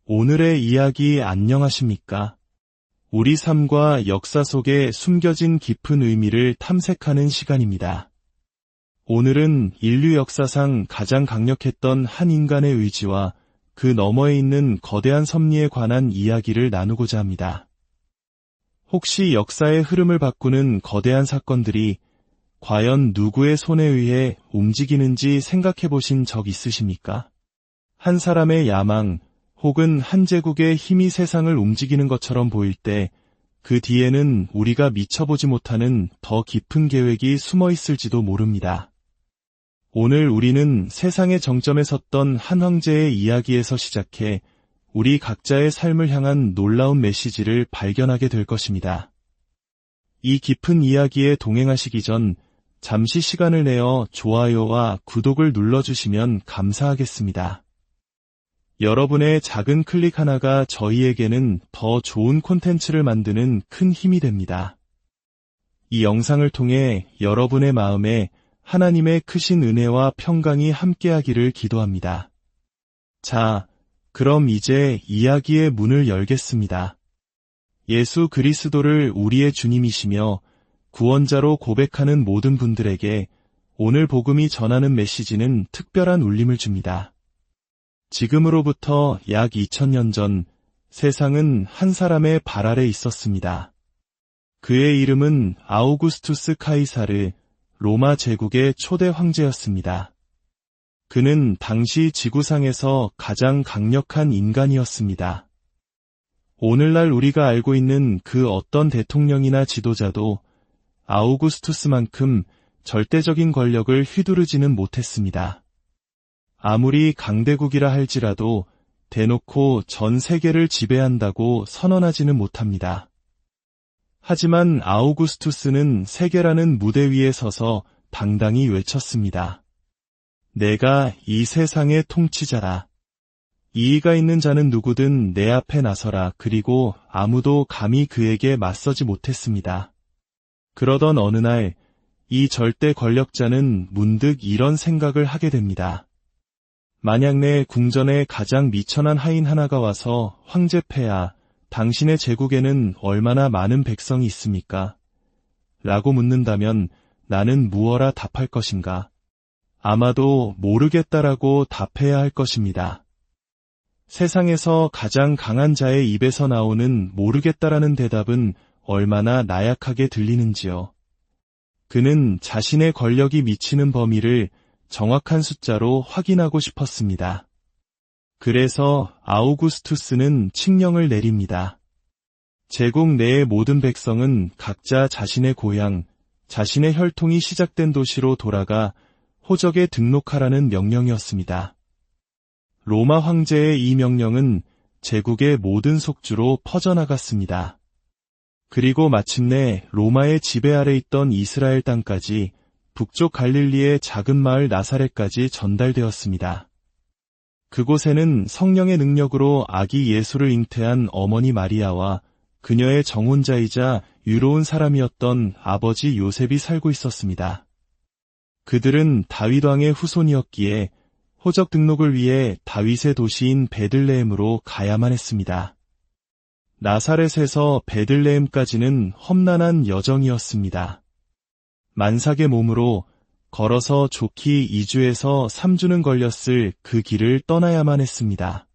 오늘의 이야기 안녕하십니까? 우리 삶과 역사 속에 숨겨진 깊은 의미를 탐색하는 시간입니다. 오늘은 인류 역사상 가장 강력했던 한 인간의 의지와 그 너머에 있는 거대한 섭리에 관한 이야기를 나누고자 합니다. 혹시 역사의 흐름을 바꾸는 거대한 사건들이 과연 누구의 손에 의해 움직이는지 생각해 보신 적 있으십니까? 한 사람의 야망, 혹은 한 제국의 힘이 세상을 움직이는 것처럼 보일 때 그 뒤에는 우리가 미쳐보지 못하는 더 깊은 계획이 숨어 있을지도 모릅니다. 오늘 우리는 세상의 정점에 섰던 한 황제의 이야기에서 시작해 우리 각자의 삶을 향한 놀라운 메시지를 발견하게 될 것입니다. 이 깊은 이야기에 동행하시기 전 잠시 시간을 내어 좋아요와 구독을 눌러주시면 감사하겠습니다. 여러분의 작은 클릭 하나가 저희에게는 더 좋은 콘텐츠를 만드는 큰 힘이 됩니다. 이 영상을 통해 여러분의 마음에 하나님의 크신 은혜와 평강이 함께하기를 기도합니다. 자, 그럼 이제 이야기의 문을 열겠습니다. 예수 그리스도를 우리의 주님이시며 구원자로 고백하는 모든 분들에게 오늘 복음이 전하는 메시지는 특별한 울림을 줍니다. 지금으로부터 약 2000년 전 세상은 한 사람의 발 아래 있었습니다. 그의 이름은 아우구스투스 카이사르, 로마 제국의 초대 황제였습니다. 그는 당시 지구상에서 가장 강력한 인간이었습니다. 오늘날 우리가 알고 있는 그 어떤 대통령이나 지도자도 아우구스투스만큼 절대적인 권력을 휘두르지는 못했습니다. 아무리 강대국이라 할지라도 대놓고 전 세계를 지배한다고 선언하지는 못합니다. 하지만 아우구스투스는 세계라는 무대 위에 서서 당당히 외쳤습니다. 내가 이 세상의 통치자라. 이의가 있는 자는 누구든 내 앞에 나서라. 그리고 아무도 감히 그에게 맞서지 못했습니다. 그러던 어느 날 이 절대 권력자는 문득 이런 생각을 하게 됩니다. 만약 내 궁전에 가장 미천한 하인 하나가 와서 황제 폐하, 당신의 제국에는 얼마나 많은 백성이 있습니까? 라고 묻는다면 나는 무어라 답할 것인가? 아마도 모르겠다라고 답해야 할 것입니다. 세상에서 가장 강한 자의 입에서 나오는 모르겠다라는 대답은 얼마나 나약하게 들리는지요. 그는 자신의 권력이 미치는 범위를 정확한 숫자로 확인하고 싶었습니다. 그래서 아우구스투스는 칙령을 내립니다. 제국 내의 모든 백성은 각자 자신의 고향, 자신의 혈통이 시작된 도시로 돌아가 호적에 등록하라는 명령이었습니다. 로마 황제의 이 명령은 제국의 모든 속주로 퍼져나갔습니다. 그리고 마침내 로마의 지배 아래 있던 이스라엘 땅까지 북쪽 갈릴리의 작은 마을 나사렛까지 전달되었습니다. 그곳에는 성령의 능력으로 아기 예수를 잉태한 어머니 마리아와 그녀의 정혼자이자 유로운 사람이었던 아버지 요셉이 살고 있었습니다. 그들은 다윗 왕의 후손이었기에 호적 등록을 위해 다윗의 도시인 베들레헴으로 가야만 했습니다. 나사렛에서 베들레헴까지는 험난한 여정이었습니다. 만삭의 몸으로 걸어서 좋기 2주에서 3주는 걸렸을 그 길을 떠나야만 했습니다.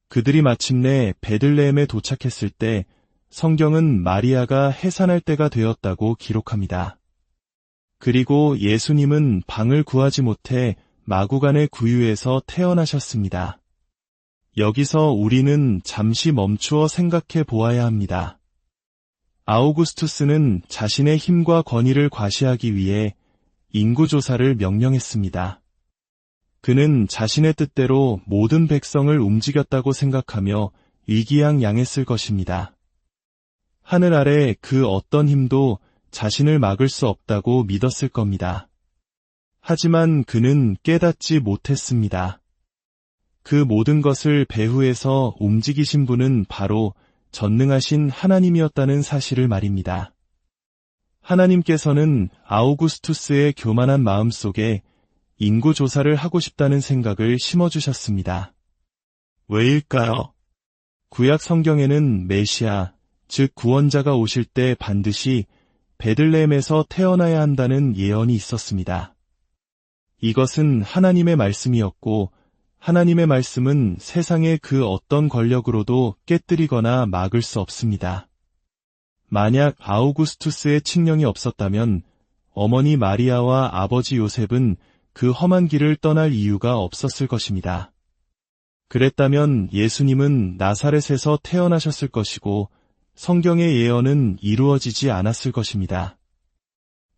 그들이 마침내 베들레헴에 도착했을 때 성경은 마리아가 해산할 때가 되었다고 기록합니다. 그리고 예수님은 방을 구하지 못해 마구간의 구유에서 태어나셨습니다. 여기서 우리는 잠시 멈추어 생각해 보아야 합니다. 아우구스투스는 자신의 힘과 권위를 과시하기 위해 인구조사를 명령했습니다. 그는 자신의 뜻대로 모든 백성을 움직였다고 생각하며 의기양양했을 것입니다. 하늘 아래 그 어떤 힘도 자신을 막을 수 없다고 믿었을 겁니다. 하지만 그는 깨닫지 못했습니다. 그 모든 것을 배후에서 움직이신 분은 바로 전능하신 하나님이었다는 사실을 말입니다. 하나님께서는 아우구스투스의 교만한 마음 속에 인구조사를 하고 싶다는 생각을 심어주셨습니다. 왜일까요? 구약 성경에는 메시아, 즉 구원자가 오실 때 반드시 베들레헴에서 태어나야 한다는 예언이 있었습니다. 이것은 하나님의 말씀이었고 하나님의 말씀은 세상의 그 어떤 권력으로도 깨뜨리거나 막을 수 없습니다. 만약 아우구스투스의 칙령이 없었다면 어머니 마리아와 아버지 요셉은 그 험한 길을 떠날 이유가 없었을 것입니다. 그랬다면 예수님은 나사렛에서 태어나셨을 것이고 성경의 예언은 이루어지지 않았을 것입니다.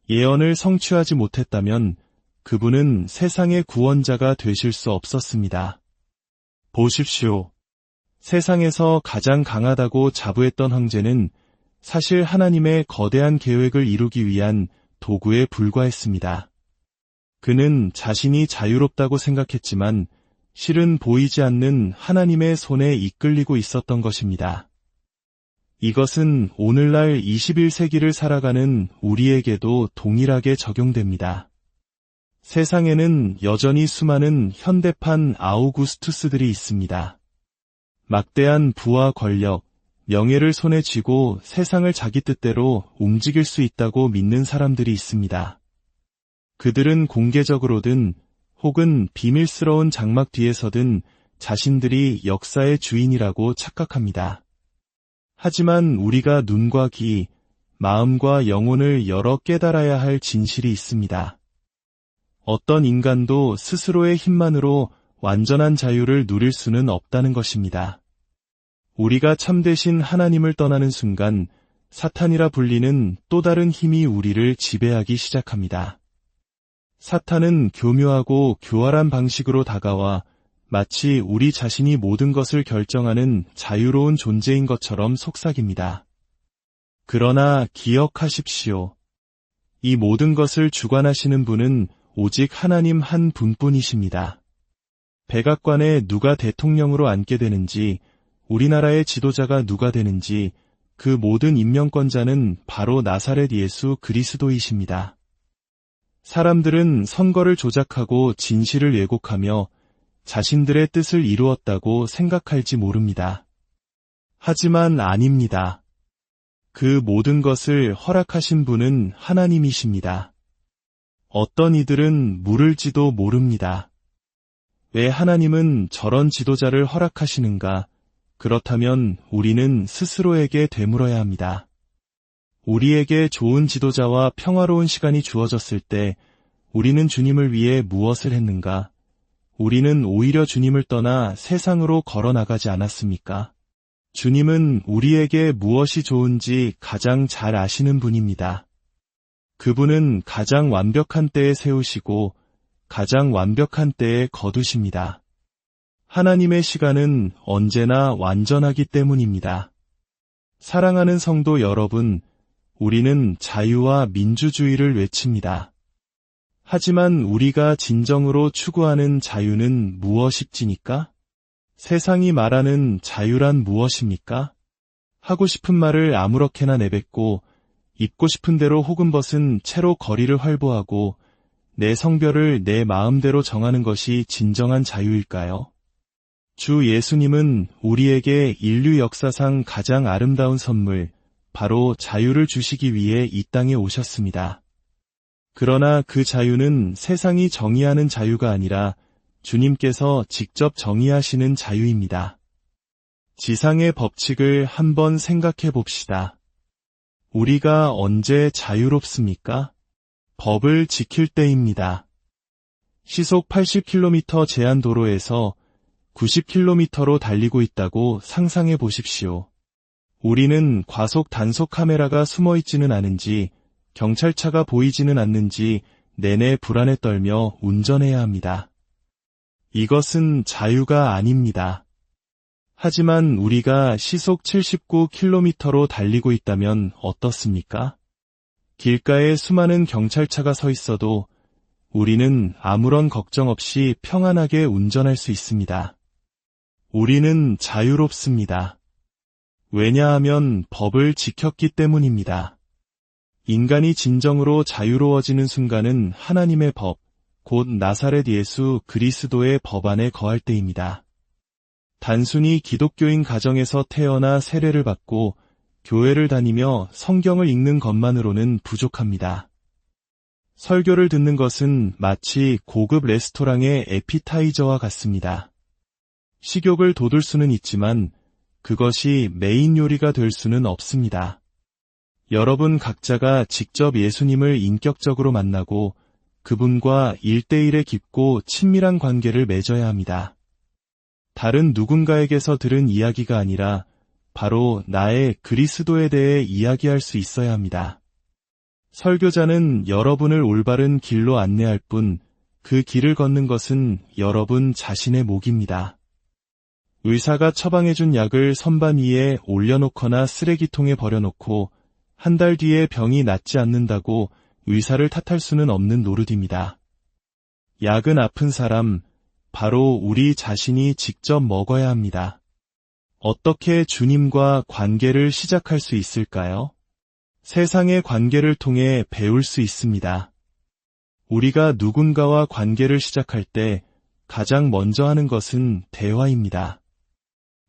예언을 성취하지 못했다면 그분은 세상의 구원자가 되실 수 없었습니다. 보십시오. 세상에서 가장 강하다고 자부했던 황제는 사실 하나님의 거대한 계획을 이루기 위한 도구에 불과했습니다. 그는 자신이 자유롭다고 생각했지만 실은 보이지 않는 하나님의 손에 이끌리고 있었던 것입니다. 이것은 오늘날 21세기를 살아가는 우리에게도 동일하게 적용됩니다. 세상에는 여전히 수많은 현대판 아우구스투스들이 있습니다. 막대한 부와 권력, 명예를 손에 쥐고 세상을 자기 뜻대로 움직일 수 있다고 믿는 사람들이 있습니다. 그들은 공개적으로든 혹은 비밀스러운 장막 뒤에서든 자신들이 역사의 주인이라고 착각합니다. 하지만 우리가 눈과 귀, 마음과 영혼을 열어 깨달아야 할 진실이 있습니다. 어떤 인간도 스스로의 힘만으로 완전한 자유를 누릴 수는 없다는 것입니다. 우리가 참되신 하나님을 떠나는 순간 사탄이라 불리는 또 다른 힘이 우리를 지배하기 시작합니다. 사탄은 교묘하고 교활한 방식으로 다가와 마치 우리 자신이 모든 것을 결정하는 자유로운 존재인 것처럼 속삭입니다. 그러나 기억하십시오. 이 모든 것을 주관하시는 분은 오직 하나님 한 분뿐이십니다. 백악관에 누가 대통령으로 앉게 되는지, 우리나라의 지도자가 누가 되는지 그 모든 임명권자는 바로 나사렛 예수 그리스도이십니다. 사람들은 선거를 조작하고 진실을 왜곡하며 자신들의 뜻을 이루었다고 생각할지 모릅니다. 하지만 아닙니다. 그 모든 것을 허락하신 분은 하나님이십니다. 어떤 이들은 물을지도 모릅니다. 왜 하나님은 저런 지도자를 허락하시는가? 그렇다면 우리는 스스로에게 되물어야 합니다. 우리에게 좋은 지도자와 평화로운 시간이 주어졌을 때 우리는 주님을 위해 무엇을 했는가? 우리는 오히려 주님을 떠나 세상으로 걸어나가지 않았습니까? 주님은 우리에게 무엇이 좋은지 가장 잘 아시는 분입니다. 그분은 가장 완벽한 때에 세우시고 가장 완벽한 때에 거두십니다. 하나님의 시간은 언제나 완전하기 때문입니다. 사랑하는 성도 여러분, 우리는 자유와 민주주의를 외칩니다. 하지만 우리가 진정으로 추구하는 자유는 무엇입니까? 세상이 말하는 자유란 무엇입니까? 하고 싶은 말을 아무렇게나 내뱉고 입고 싶은 대로 혹은 벗은 채로 거리를 활보하고 내 성별을 내 마음대로 정하는 것이 진정한 자유일까요? 주 예수님은 우리에게 인류 역사상 가장 아름다운 선물, 바로 자유를 주시기 위해 이 땅에 오셨습니다. 그러나 그 자유는 세상이 정의하는 자유가 아니라 주님께서 직접 정의하시는 자유입니다. 지상의 법칙을 한번 생각해 봅시다. 우리가 언제 자유롭습니까? 법을 지킬 때입니다. 시속 80km 제한 도로에서 90km로 달리고 있다고 상상해 보십시오. 우리는 과속 단속 카메라가 숨어 있지는 않은지, 경찰차가 보이지는 않는지 내내 불안에 떨며 운전해야 합니다. 이것은 자유가 아닙니다. 하지만 우리가 시속 79km로 달리고 있다면 어떻습니까? 길가에 수많은 경찰차가 서 있어도 우리는 아무런 걱정 없이 평안하게 운전할 수 있습니다. 우리는 자유롭습니다. 왜냐하면 법을 지켰기 때문입니다. 인간이 진정으로 자유로워지는 순간은 하나님의 법, 곧 나사렛 예수 그리스도의 법 안에 거할 때입니다. 단순히 기독교인 가정에서 태어나 세례를 받고 교회를 다니며 성경을 읽는 것만으로는 부족합니다. 설교를 듣는 것은 마치 고급 레스토랑의 에피타이저와 같습니다. 식욕을 돋울 수는 있지만 그것이 메인 요리가 될 수는 없습니다. 여러분 각자가 직접 예수님을 인격적으로 만나고 그분과 1대1의 깊고 친밀한 관계를 맺어야 합니다. 다른 누군가에게서 들은 이야기가 아니라 바로 나의 그리스도에 대해 이야기할 수 있어야 합니다. 설교자는 여러분을 올바른 길로 안내할 뿐 그 길을 걷는 것은 여러분 자신의 몫입니다. 의사가 처방해준 약을 선반 위에 올려놓거나 쓰레기통에 버려놓고 한 달 뒤에 병이 낫지 않는다고 의사를 탓할 수는 없는 노릇입니다. 약은 아픈 사람, 바로 우리 자신이 직접 먹어야 합니다. 어떻게 주님과 관계를 시작할 수 있을까요? 세상의 관계를 통해 배울 수 있습니다. 우리가 누군가와 관계를 시작할 때 가장 먼저 하는 것은 대화입니다.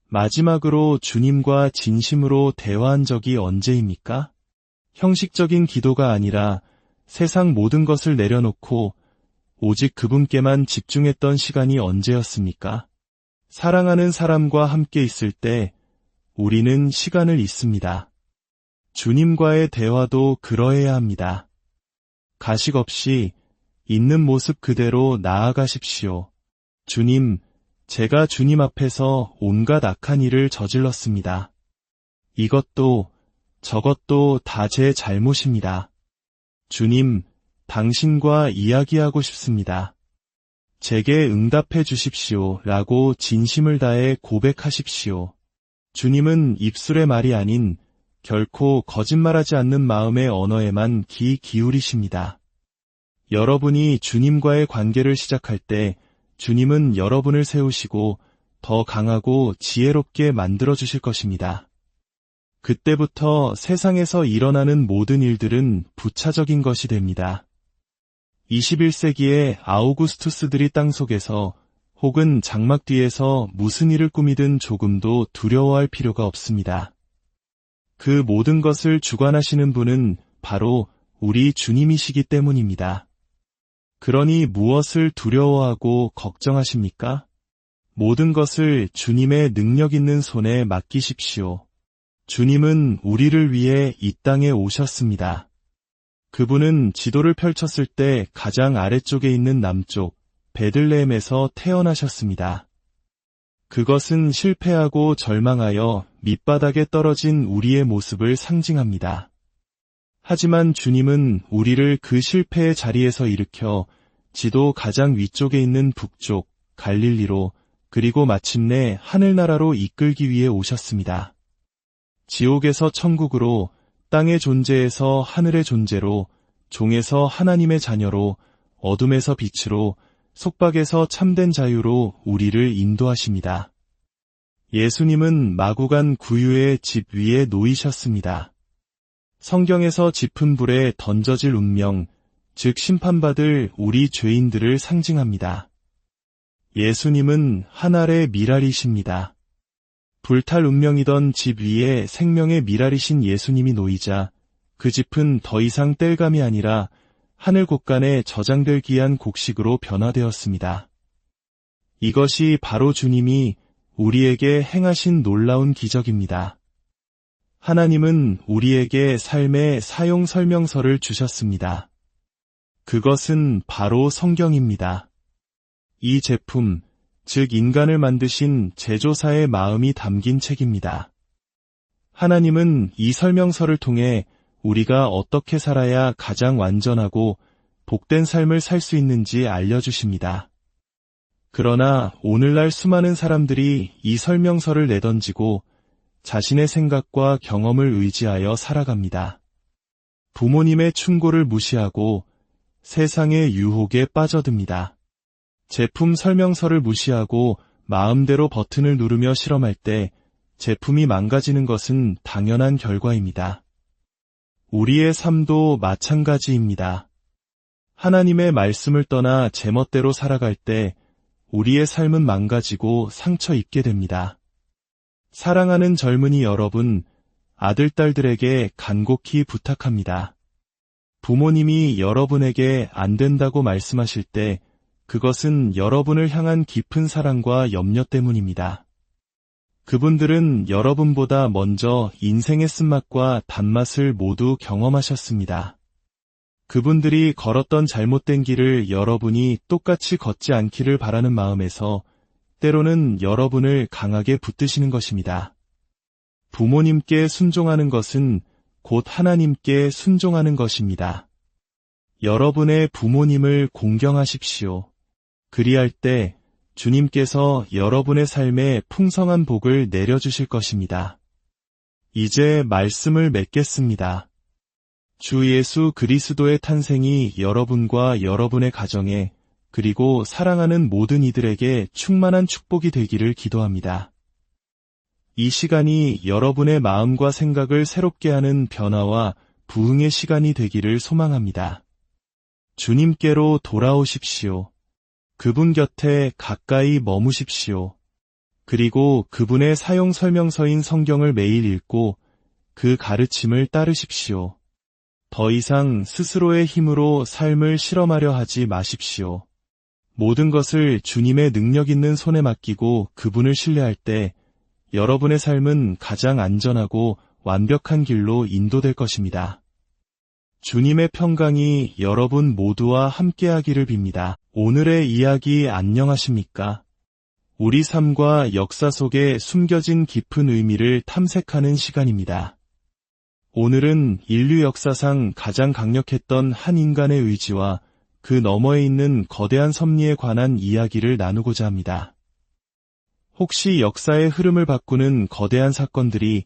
마지막으로 주님과 진심으로 대화한 적이 언제입니까? 형식적인 기도가 아니라 세상 모든 것을 내려놓고 오직 그분께만 집중했던 시간이 언제였습니까? 사랑하는 사람과 함께 있을 때 우리는 시간을 잊습니다. 주님과의 대화도 그러해야 합니다. 가식 없이 있는 모습 그대로 나아가십시오. 주님, 제가 주님 앞에서 온갖 악한 일을 저질렀습니다. 이것도 저것도 다 제 잘못입니다. 주님, 당신과 이야기하고 싶습니다. 제게 응답해 주십시오 라고 진심을 다해 고백하십시오. 주님은 입술의 말이 아닌 결코 거짓말하지 않는 마음의 언어에만 귀 기울이십니다. 여러분이 주님과의 관계를 시작할 때 주님은 여러분을 세우시고 더 강하고 지혜롭게 만들어주실 것입니다. 그때부터 세상에서 일어나는 모든 일들은 부차적인 것이 됩니다. 21세기의 아우구스투스들이 땅속에서 혹은 장막 뒤에서 무슨 일을 꾸미든 조금도 두려워할 필요가 없습니다. 그 모든 것을 주관하시는 분은 바로 우리 주님이시기 때문입니다. 그러니 무엇을 두려워하고 걱정하십니까? 모든 것을 주님의 능력 있는 손에 맡기십시오. 주님은 우리를 위해 이 땅에 오셨습니다. 그분은 지도를 펼쳤을 때 가장 아래쪽에 있는 남쪽 베들레헴에서 태어나셨습니다. 그것은 실패하고 절망하여 밑바닥에 떨어진 우리의 모습을 상징합니다. 하지만 주님은 우리를 그 실패의 자리에서 일으켜 지도 가장 위쪽에 있는 북쪽 갈릴리로 그리고 마침내 하늘나라로 이끌기 위해 오셨습니다. 지옥에서 천국으로, 땅의 존재에서 하늘의 존재로, 종에서 하나님의 자녀로, 어둠에서 빛으로, 속박에서 참된 자유로 우리를 인도하십니다. 예수님은 마구간 구유의 집 위에 놓이셨습니다. 성경에서 짚은 불에 던져질 운명, 즉 심판받을 우리 죄인들을 상징합니다. 예수님은 하늘의 미랄이십니다. 불탈 운명이던 집 위에 생명의 미랄이신 예수님이 놓이자 그 집은 더 이상 땔감이 아니라 하늘 곳간에 저장될 귀한 곡식으로 변화되었습니다. 이것이 바로 주님이 우리에게 행하신 놀라운 기적입니다. 하나님은 우리에게 삶의 사용 설명서를 주셨습니다. 그것은 바로 성경입니다. 이 제품, 즉 인간을 만드신 제조사의 마음이 담긴 책입니다. 하나님은 이 설명서를 통해 우리가 어떻게 살아야 가장 완전하고 복된 삶을 살 수 있는지 알려주십니다. 그러나 오늘날 수많은 사람들이 이 설명서를 내던지고 자신의 생각과 경험을 의지하여 살아갑니다. 부모님의 충고를 무시하고 세상의 유혹에 빠져듭니다. 제품 설명서를 무시하고 마음대로 버튼을 누르며 실험할 때 제품이 망가지는 것은 당연한 결과입니다. 우리의 삶도 마찬가지입니다. 하나님의 말씀을 떠나 제멋대로 살아갈 때 우리의 삶은 망가지고 상처 입게 됩니다. 사랑하는 젊은이 여러분, 아들, 딸들에게 간곡히 부탁합니다. 부모님이 여러분에게 안 된다고 말씀하실 때 그것은 여러분을 향한 깊은 사랑과 염려 때문입니다. 그분들은 여러분보다 먼저 인생의 쓴맛과 단맛을 모두 경험하셨습니다. 그분들이 걸었던 잘못된 길을 여러분이 똑같이 걷지 않기를 바라는 마음에서 때로는 여러분을 강하게 붙드시는 것입니다. 부모님께 순종하는 것은 곧 하나님께 순종하는 것입니다. 여러분의 부모님을 공경하십시오. 그리할 때 주님께서 여러분의 삶에 풍성한 복을 내려주실 것입니다. 이제 말씀을 맺겠습니다. 주 예수 그리스도의 탄생이 여러분과 여러분의 가정에 그리고 사랑하는 모든 이들에게 충만한 축복이 되기를 기도합니다. 이 시간이 여러분의 마음과 생각을 새롭게 하는 변화와 부흥의 시간이 되기를 소망합니다. 주님께로 돌아오십시오. 그분 곁에 가까이 머무십시오. 그리고 그분의 사용 설명서인 성경을 매일 읽고 그 가르침을 따르십시오. 더 이상 스스로의 힘으로 삶을 실험하려 하지 마십시오. 모든 것을 주님의 능력 있는 손에 맡기고 그분을 신뢰할 때 여러분의 삶은 가장 안전하고 완벽한 길로 인도될 것입니다. 주님의 평강이 여러분 모두와 함께하기를 빕니다. 오늘의 이야기 안녕하십니까? 우리 삶과 역사 속에 숨겨진 깊은 의미를 탐색하는 시간입니다. 오늘은 인류 역사상 가장 강력했던 한 인간의 의지와 그 너머에 있는 거대한 섭리에 관한 이야기를 나누고자 합니다. 혹시 역사의 흐름을 바꾸는 거대한 사건들이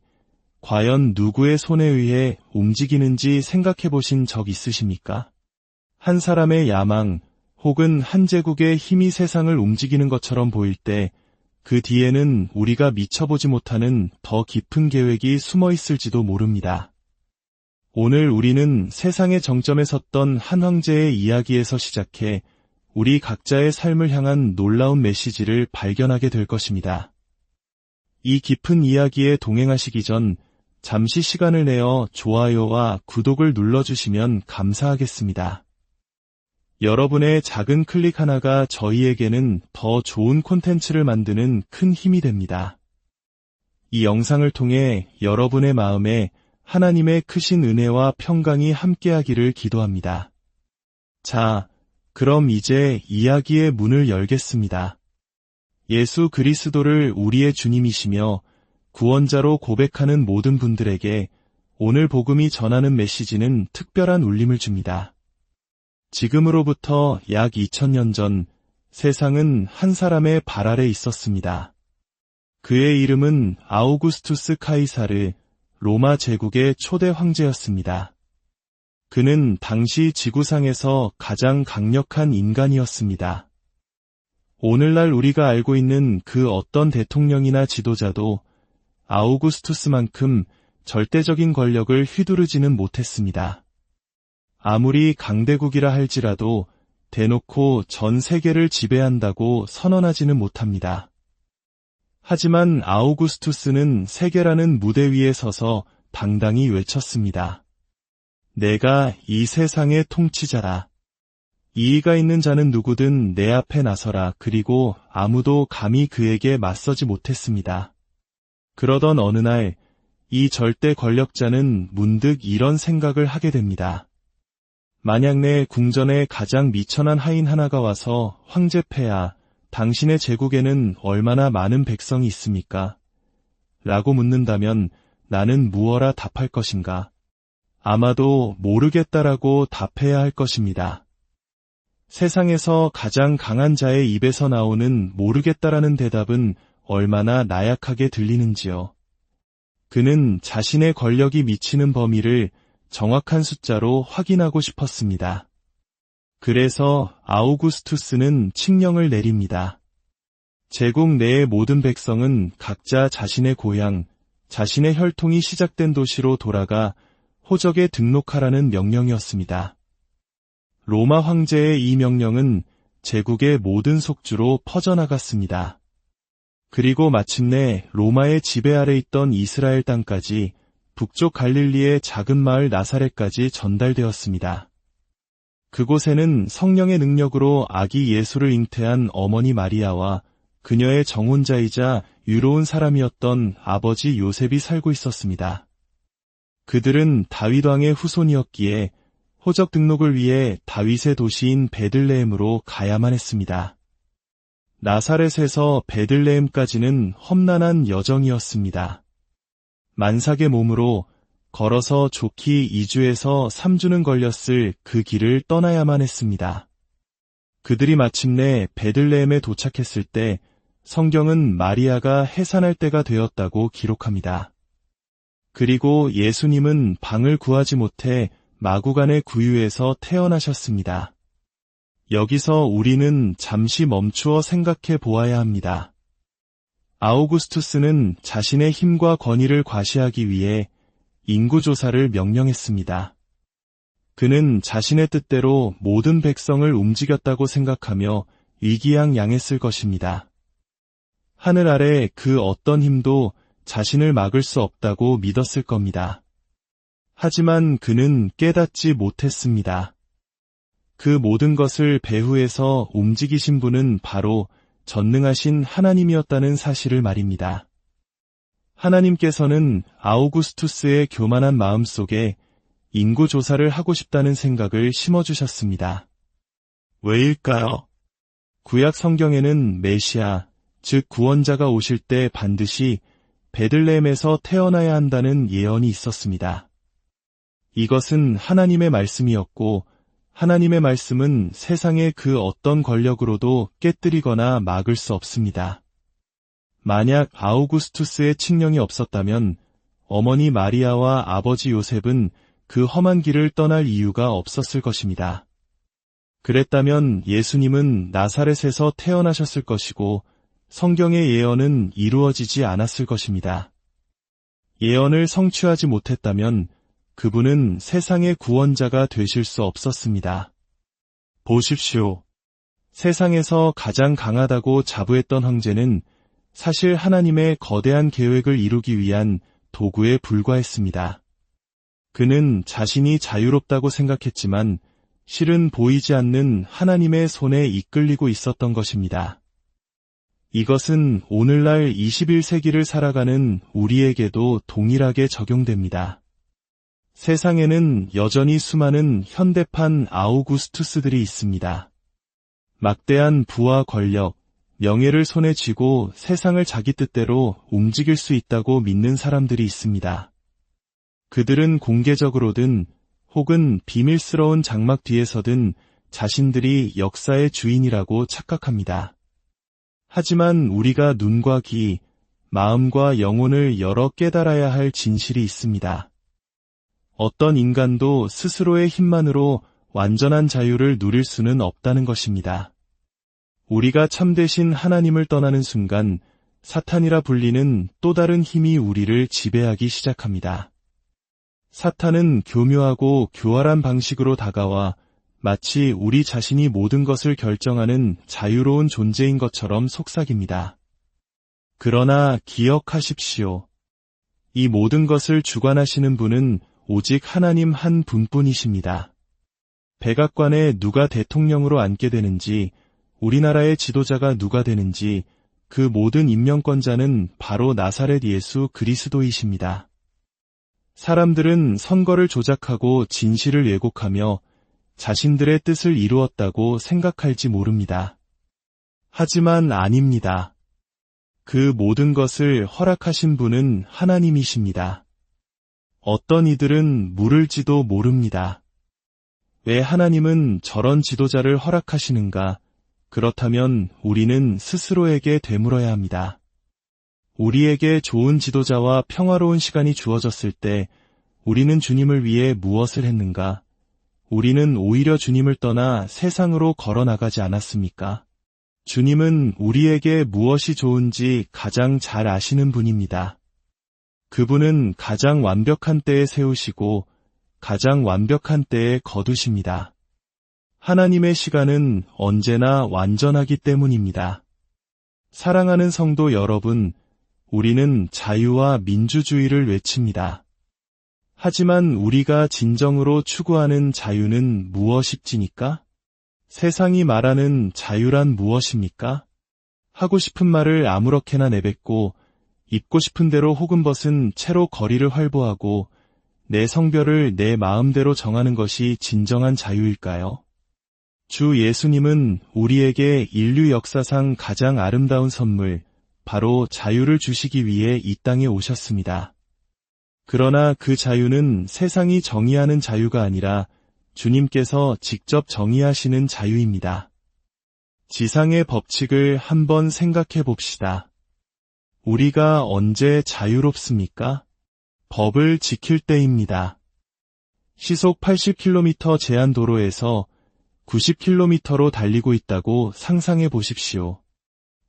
과연 누구의 손에 의해 움직이는지 생각해 보신 적 있으십니까? 한 사람의 야망 혹은 한 제국의 힘이 세상을 움직이는 것처럼 보일 때 그 뒤에는 우리가 미쳐보지 못하는 더 깊은 계획이 숨어 있을지도 모릅니다. 오늘 우리는 세상의 정점에 섰던 한 황제의 이야기에서 시작해 우리 각자의 삶을 향한 놀라운 메시지를 발견하게 될 것입니다. 이 깊은 이야기에 동행하시기 전 잠시 시간을 내어 좋아요와 구독을 눌러주시면 감사하겠습니다. 여러분의 작은 클릭 하나가 저희에게는 더 좋은 콘텐츠를 만드는 큰 힘이 됩니다. 이 영상을 통해 여러분의 마음에 하나님의 크신 은혜와 평강이 함께하기를 기도합니다. 자, 그럼 이제 이야기의 문을 열겠습니다. 예수 그리스도를 우리의 주님이시며 구원자로 고백하는 모든 분들에게 오늘 복음이 전하는 메시지는 특별한 울림을 줍니다. 지금으로부터 약 2000년 전 세상은 한 사람의 발 아래 있었습니다. 그의 이름은 아우구스투스 카이사르, 로마 제국의 초대 황제였습니다. 그는 당시 지구상에서 가장 강력한 인간이었습니다. 오늘날 우리가 알고 있는 그 어떤 대통령이나 지도자도 아우구스투스만큼 절대적인 권력을 휘두르지는 못했습니다. 아무리 강대국이라 할지라도 대놓고 전 세계를 지배한다고 선언하지는 못합니다. 하지만 아우구스투스는 세계라는 무대 위에 서서 당당히 외쳤습니다. 내가 이 세상의 통치자라. 이의가 있는 자는 누구든 내 앞에 나서라. 그리고 아무도 감히 그에게 맞서지 못했습니다. 그러던 어느 날 이 절대 권력자는 문득 이런 생각을 하게 됩니다. 만약 내 궁전에 가장 미천한 하인 하나가 와서 황제폐하, 당신의 제국에는 얼마나 많은 백성이 있습니까? 라고 묻는다면 나는 무어라 답할 것인가? 아마도 모르겠다라고 답해야 할 것입니다. 세상에서 가장 강한 자의 입에서 나오는 모르겠다라는 대답은 얼마나 나약하게 들리는지요. 그는 자신의 권력이 미치는 범위를 정확한 숫자로 확인하고 싶었습니다. 그래서 아우구스투스는 칙령을 내립니다. 제국 내의 모든 백성은 각자 자신의 고향, 자신의 혈통이 시작된 도시로 돌아가 호적에 등록하라는 명령이었습니다. 로마 황제의 이 명령은 제국의 모든 속주로 퍼져나갔습니다. 그리고 마침내 로마의 지배 아래 있던 이스라엘 땅까지 북쪽 갈릴리의 작은 마을 나사렛까지 전달되었습니다. 그곳에는 성령의 능력으로 아기 예수를 잉태한 어머니 마리아와 그녀의 정혼자이자 유로운 사람이었던 아버지 요셉이 살고 있었습니다. 그들은 다윗 왕의 후손이었기에 호적 등록을 위해 다윗의 도시인 베들레헴으로 가야만 했습니다. 나사렛에서 베들레헴까지는 험난한 여정이었습니다. 만삭의 몸으로 걸어서 좋기 2주에서 3주는 걸렸을 그 길을 떠나야만 했습니다. 그들이 마침내 베들레헴에 도착했을 때 성경은 마리아가 해산할 때가 되었다고 기록합니다. 그리고 예수님은 방을 구하지 못해 마구간의 구유에서 태어나셨습니다. 여기서 우리는 잠시 멈추어 생각해 보아야 합니다. 아우구스투스는 자신의 힘과 권위를 과시하기 위해 인구조사를 명령했습니다. 그는 자신의 뜻대로 모든 백성을 움직였다고 생각하며 위기양양했을 것입니다. 하늘 아래 그 어떤 힘도 자신을 막을 수 없다고 믿었을 겁니다. 하지만 그는 깨닫지 못했습니다. 그 모든 것을 배후에서 움직이신 분은 바로 전능하신 하나님이었다는 사실을 말입니다. 하나님께서는 아우구스투스의 교만한 마음 속에 인구조사를 하고 싶다는 생각을 심어주셨습니다. 왜일까요? 구약 성경에는 메시아, 즉 구원자가 오실 때 반드시 베들레헴에서 태어나야 한다는 예언이 있었습니다. 이것은 하나님의 말씀이었고 하나님의 말씀은 세상의 그 어떤 권력으로도 깨뜨리거나 막을 수 없습니다. 만약 아우구스투스의 칙령이 없었다면 어머니 마리아와 아버지 요셉은 그 험한 길을 떠날 이유가 없었을 것입니다. 그랬다면 예수님은 나사렛에서 태어나셨을 것이고 성경의 예언은 이루어지지 않았을 것입니다. 예언을 성취하지 못했다면 그분은 세상의 구원자가 되실 수 없었습니다. 보십시오. 세상에서 가장 강하다고 자부했던 황제는 사실 하나님의 거대한 계획을 이루기 위한 도구에 불과했습니다. 그는 자신이 자유롭다고 생각했지만 실은 보이지 않는 하나님의 손에 이끌리고 있었던 것입니다. 이것은 오늘날 21세기를 살아가는 우리에게도 동일하게 적용됩니다. 세상에는 여전히 수많은 현대판 아우구스투스들이 있습니다. 막대한 부와 권력, 명예를 손에 쥐고 세상을 자기 뜻대로 움직일 수 있다고 믿는 사람들이 있습니다. 그들은 공개적으로든 혹은 비밀스러운 장막 뒤에서든 자신들이 역사의 주인이라고 착각합니다. 하지만 우리가 눈과 귀, 마음과 영혼을 열어 깨달아야 할 진실이 있습니다. 어떤 인간도 스스로의 힘만으로 완전한 자유를 누릴 수는 없다는 것입니다. 우리가 참되신 하나님을 떠나는 순간 사탄이라 불리는 또 다른 힘이 우리를 지배하기 시작합니다. 사탄은 교묘하고 교활한 방식으로 다가와 마치 우리 자신이 모든 것을 결정하는 자유로운 존재인 것처럼 속삭입니다. 그러나 기억하십시오. 이 모든 것을 주관하시는 분은 오직 하나님 한 분뿐이십니다. 백악관에 누가 대통령으로 앉게 되는지, 우리나라의 지도자가 누가 되는지 그 모든 임명권자는 바로 나사렛 예수 그리스도이십니다. 사람들은 선거를 조작하고 진실을 왜곡하며 자신들의 뜻을 이루었다고 생각할지 모릅니다. 하지만 아닙니다. 그 모든 것을 허락하신 분은 하나님이십니다. 어떤 이들은 물을지도 모릅니다. 왜 하나님은 저런 지도자를 허락하시는가? 그렇다면 우리는 스스로에게 되물어야 합니다. 우리에게 좋은 지도자와 평화로운 시간이 주어졌을 때 우리는 주님을 위해 무엇을 했는가? 우리는 오히려 주님을 떠나 세상으로 걸어나가지 않았습니까? 주님은 우리에게 무엇이 좋은지 가장 잘 아시는 분입니다. 그분은 가장 완벽한 때에 세우시고 가장 완벽한 때에 거두십니다. 하나님의 시간은 언제나 완전하기 때문입니다. 사랑하는 성도 여러분, 우리는 자유와 민주주의를 외칩니다. 하지만 우리가 진정으로 추구하는 자유는 무엇입니까? 세상이 말하는 자유란 무엇입니까? 하고 싶은 말을 아무렇게나 내뱉고 입고 싶은 대로 혹은 벗은 채로 거리를 활보하고 내 성별을 내 마음대로 정하는 것이 진정한 자유일까요? 주 예수님은 우리에게 인류 역사상 가장 아름다운 선물, 바로 자유를 주시기 위해 이 땅에 오셨습니다. 그러나 그 자유는 세상이 정의하는 자유가 아니라 주님께서 직접 정의하시는 자유입니다. 지상의 법칙을 한번 생각해 봅시다. 우리가 언제 자유롭습니까? 법을 지킬 때입니다. 시속 80km 제한 도로에서 90km로 달리고 있다고 상상해 보십시오.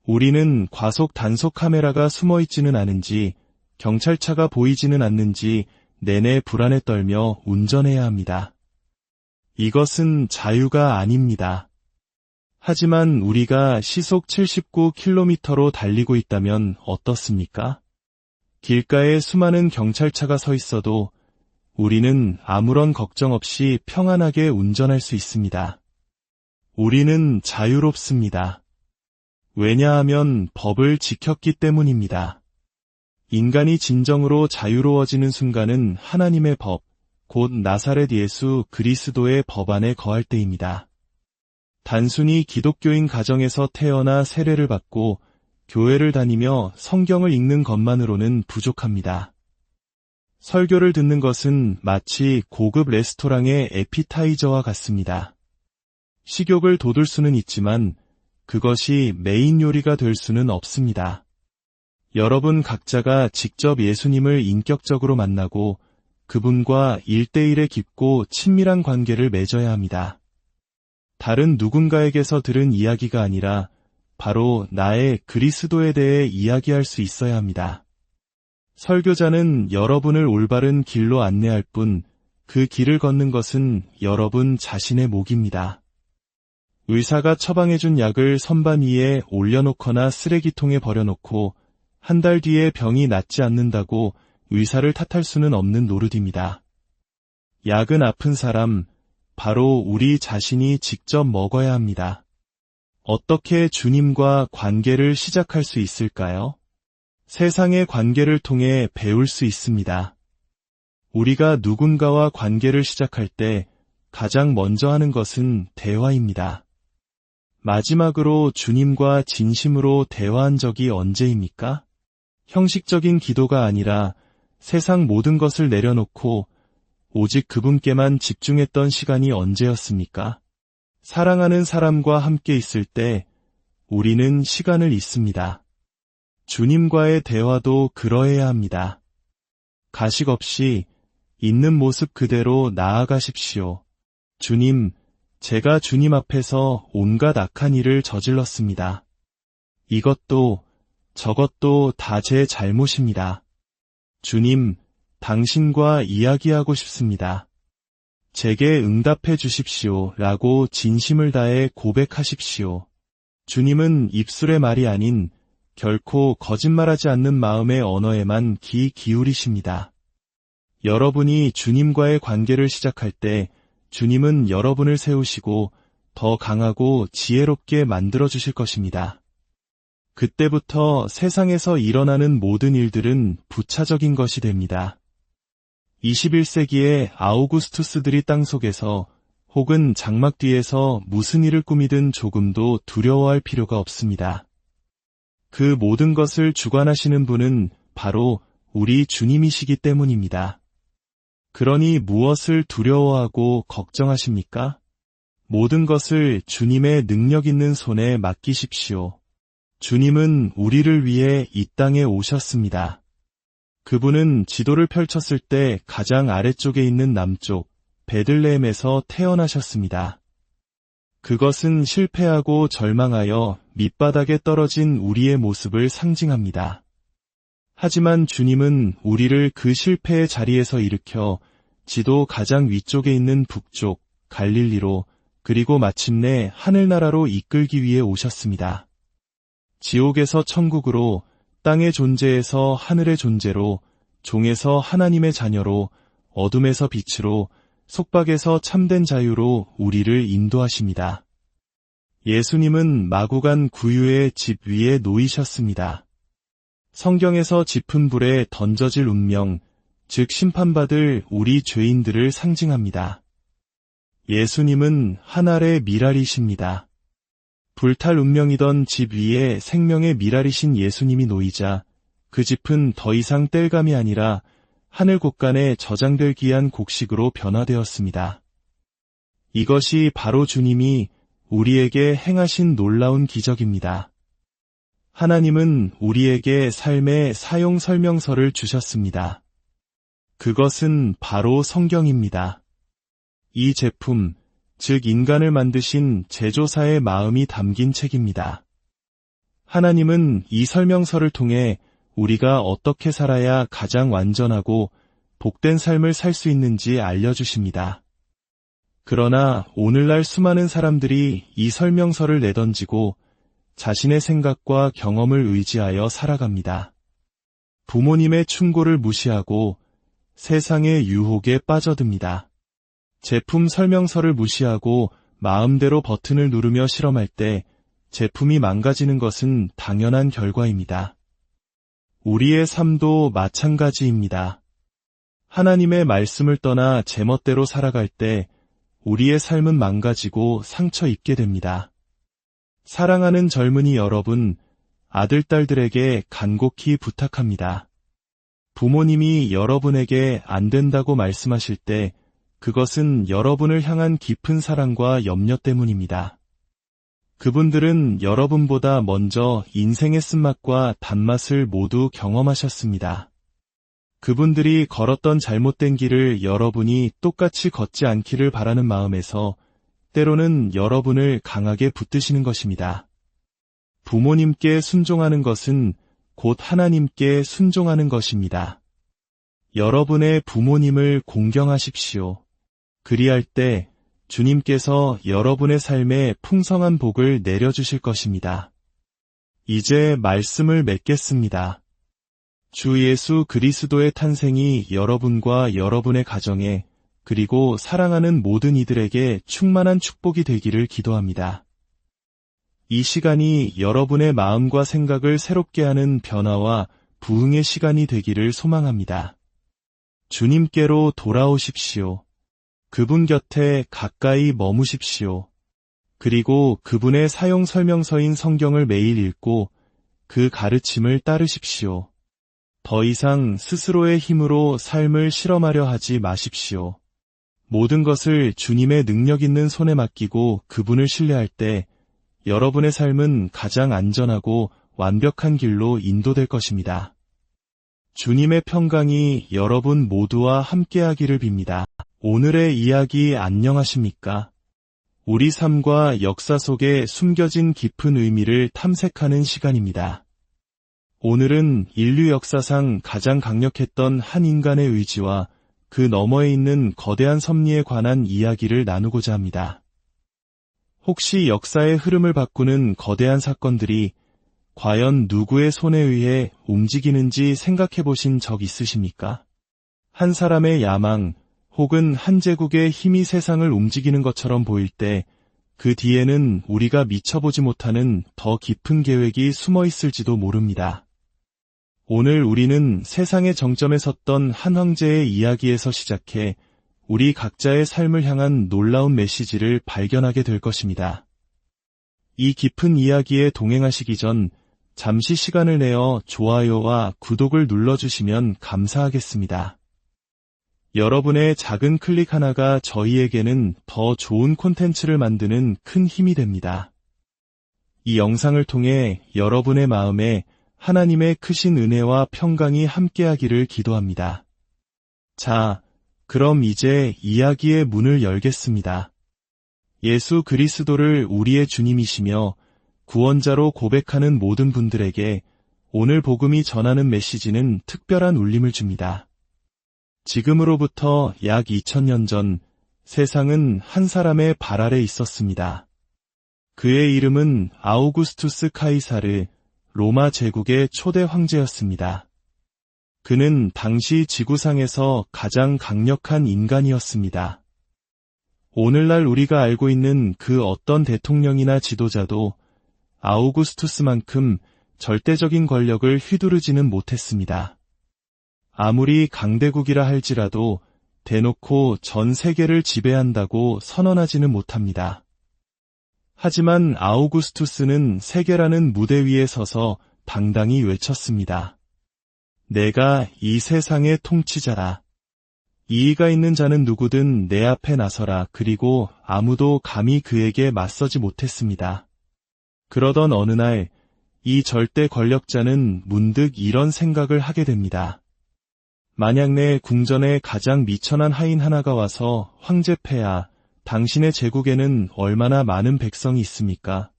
우리는 과속 단속 카메라가 숨어 있지는 않은지, 경찰차가 보이지는 않는지 내내 불안에 떨며 운전해야 합니다. 이것은 자유가 아닙니다. 하지만 우리가 시속 79km로 달리고 있다면 어떻습니까? 길가에 수많은 경찰차가 서 있어도 우리는 아무런 걱정 없이 평안하게 운전할 수 있습니다. 우리는 자유롭습니다. 왜냐하면 법을 지켰기 때문입니다. 인간이 진정으로 자유로워지는 순간은 하나님의 법, 곧 나사렛 예수 그리스도의 법 안에 거할 때입니다. 단순히 기독교인 가정에서 태어나 세례를 받고 교회를 다니며 성경을 읽는 것만으로는 부족합니다. 설교를 듣는 것은 마치 고급 레스토랑의 에피타이저와 같습니다. 식욕을 돋울 수는 있지만 그것이 메인 요리가 될 수는 없습니다. 여러분 각자가 직접 예수님을 인격적으로 만나고 그분과 1대1의 깊고 친밀한 관계를 맺어야 합니다. 다른 누군가에게서 들은 이야기가 아니라 바로 나의 그리스도에 대해 이야기할 수 있어야 합니다. 설교자는 여러분을 올바른 길로 안내할 뿐 그 길을 걷는 것은 여러분 자신의 몫입니다. 의사가 처방해준 약을 선반 위에 올려놓거나 쓰레기통에 버려놓고 한 달 뒤에 병이 낫지 않는다고 의사를 탓할 수는 없는 노릇입니다. 약은 아픈 사람, 바로 우리 자신이 직접 먹어야 합니다. 어떻게 주님과 관계를 시작할 수 있을까요? 세상의 관계를 통해 배울 수 있습니다. 우리가 누군가와 관계를 시작할 때 가장 먼저 하는 것은 대화입니다. 마지막으로 주님과 진심으로 대화한 적이 언제입니까? 형식적인 기도가 아니라 세상 모든 것을 내려놓고 오직 그분께만 집중했던 시간이 언제였습니까? 사랑하는 사람과 함께 있을 때 우리는 시간을 잊습니다. 주님과의 대화도 그러해야 합니다. 가식 없이 있는 모습 그대로 나아가십시오. 주님, 제가 주님 앞에서 온갖 악한 일을 저질렀습니다. 이것도 저것도 다 제 잘못입니다. 주님, 당신과 이야기하고 싶습니다. 제게 응답해 주십시오 라고 진심을 다해 고백하십시오. 주님은 입술의 말이 아닌 결코 거짓말하지 않는 마음의 언어에만 귀 기울이십니다. 여러분이 주님과의 관계를 시작할 때 주님은 여러분을 세우시고 더 강하고 지혜롭게 만들어주실 것입니다. 그때부터 세상에서 일어나는 모든 일들은 부차적인 것이 됩니다. 21세기의 아우구스투스들이 땅속에서 혹은 장막 뒤에서 무슨 일을 꾸미든 조금도 두려워할 필요가 없습니다. 그 모든 것을 주관하시는 분은 바로 우리 주님이시기 때문입니다. 그러니 무엇을 두려워하고 걱정하십니까? 모든 것을 주님의 능력 있는 손에 맡기십시오. 주님은 우리를 위해 이 땅에 오셨습니다. 그분은 지도를 펼쳤을 때 가장 아래쪽에 있는 남쪽 베들레헴에서 태어나셨습니다. 그것은 실패하고 절망하여 밑바닥에 떨어진 우리의 모습을 상징합니다. 하지만 주님은 우리를 그 실패의 자리에서 일으켜 지도 가장 위쪽에 있는 북쪽 갈릴리로 그리고 마침내 하늘나라로 이끌기 위해 오셨습니다. 지옥에서 천국으로, 땅의 존재에서 하늘의 존재로, 종에서 하나님의 자녀로, 어둠에서 빛으로, 속박에서 참된 자유로 우리를 인도하십니다. 예수님은 마구간 구유의 집 위에 놓이셨습니다. 성경에서 짚은 불에 던져질 운명, 즉 심판받을 우리 죄인들을 상징합니다. 예수님은 하늘의 미랄이십니다. 불탈 운명이던 집 위에 생명의 미랄이신 예수님이 놓이자 그 짚은 더 이상 땔감이 아니라 하늘 곳간에 저장될 귀한 곡식으로 변화되었습니다. 이것이 바로 주님이 우리에게 행하신 놀라운 기적입니다. 하나님은 우리에게 삶의 사용 설명서를 주셨습니다. 그것은 바로 성경입니다. 이 제품, 즉 인간을 만드신 제조사의 마음이 담긴 책입니다. 하나님은 이 설명서를 통해 우리가 어떻게 살아야 가장 완전하고 복된 삶을 살 수 있는지 알려주십니다. 그러나 오늘날 수많은 사람들이 이 설명서를 내던지고 자신의 생각과 경험을 의지하여 살아갑니다. 부모님의 충고를 무시하고 세상의 유혹에 빠져듭니다. 제품 설명서를 무시하고 마음대로 버튼을 누르며 실험할 때 제품이 망가지는 것은 당연한 결과입니다. 우리의 삶도 마찬가지입니다. 하나님의 말씀을 떠나 제멋대로 살아갈 때 우리의 삶은 망가지고 상처 입게 됩니다. 사랑하는 젊은이 여러분, 아들, 딸들에게 간곡히 부탁합니다. 부모님이 여러분에게 안 된다고 말씀하실 때 그것은 여러분을 향한 깊은 사랑과 염려 때문입니다. 그분들은 여러분보다 먼저 인생의 쓴맛과 단맛을 모두 경험하셨습니다. 그분들이 걸었던 잘못된 길을 여러분이 똑같이 걷지 않기를 바라는 마음에서 때로는 여러분을 강하게 붙드시는 것입니다. 부모님께 순종하는 것은 곧 하나님께 순종하는 것입니다. 여러분의 부모님을 공경하십시오. 그리할 때 주님께서 여러분의 삶에 풍성한 복을 내려주실 것입니다. 이제 말씀을 맺겠습니다. 주 예수 그리스도의 탄생이 여러분과 여러분의 가정에 그리고 사랑하는 모든 이들에게 충만한 축복이 되기를 기도합니다. 이 시간이 여러분의 마음과 생각을 새롭게 하는 변화와 부흥의 시간이 되기를 소망합니다. 주님께로 돌아오십시오. 그분 곁에 가까이 머무십시오. 그리고 그분의 사용 설명서인 성경을 매일 읽고 그 가르침을 따르십시오. 더 이상 스스로의 힘으로 삶을 실험하려 하지 마십시오. 모든 것을 주님의 능력 있는 손에 맡기고 그분을 신뢰할 때 여러분의 삶은 가장 안전하고 완벽한 길로 인도될 것입니다. 주님의 평강이 여러분 모두와 함께하기를 빕니다. 오늘의 이야기 안녕하십니까? 우리 삶과 역사 속에 숨겨진 깊은 의미를 탐색하는 시간입니다. 오늘은 인류 역사상 가장 강력했던 한 인간의 의지와 그 너머에 있는 거대한 섭리에 관한 이야기를 나누고자 합니다. 혹시 역사의 흐름을 바꾸는 거대한 사건들이 과연 누구의 손에 의해 움직이는지 생각해 보신 적 있으십니까? 한 사람의 야망 혹은 한 제국의 힘이 세상을 움직이는 것처럼 보일 때 그 뒤에는 우리가 미쳐보지 못하는 더 깊은 계획이 숨어 있을지도 모릅니다. 오늘 우리는 세상의 정점에 섰던 한 황제의 이야기에서 시작해 우리 각자의 삶을 향한 놀라운 메시지를 발견하게 될 것입니다. 이 깊은 이야기에 동행하시기 전 잠시 시간을 내어 좋아요와 구독을 눌러주시면 감사하겠습니다. 여러분의 작은 클릭 하나가 저희에게는 더 좋은 콘텐츠를 만드는 큰 힘이 됩니다. 이 영상을 통해 여러분의 마음에 하나님의 크신 은혜와 평강이 함께하기를 기도합니다. 자, 그럼 이제 이야기의 문을 열겠습니다. 예수 그리스도를 우리의 주님이시며 구원자로 고백하는 모든 분들에게 오늘 복음이 전하는 메시지는 특별한 울림을 줍니다. 지금으로부터 약 2000년 전 세상은 한 사람의 발 아래 있었습니다. 그의 이름은 아우구스투스 카이사르, 로마 제국의 초대 황제였습니다. 그는 당시 지구상에서 가장 강력한 인간이었습니다. 오늘날 우리가 알고 있는 그 어떤 대통령이나 지도자도 아우구스투스만큼 절대적인 권력을 휘두르지는 못했습니다. 아무리 강대국이라 할지라도 대놓고 전 세계를 지배한다고 선언하지는 못합니다. 하지만 아우구스투스는 세계라는 무대 위에 서서 당당히 외쳤습니다. 내가 이 세상의 통치자라. 이의가 있는 자는 누구든 내 앞에 나서라. 그리고 아무도 감히 그에게 맞서지 못했습니다. 그러던 어느 날, 이 절대 권력자는 문득 이런 생각을 하게 됩니다. 만약 내 궁전에 가장 미천한 하인 하나가 와서 황제폐하, 당신의 제국에는 얼마나 많은 백성이 있습니까?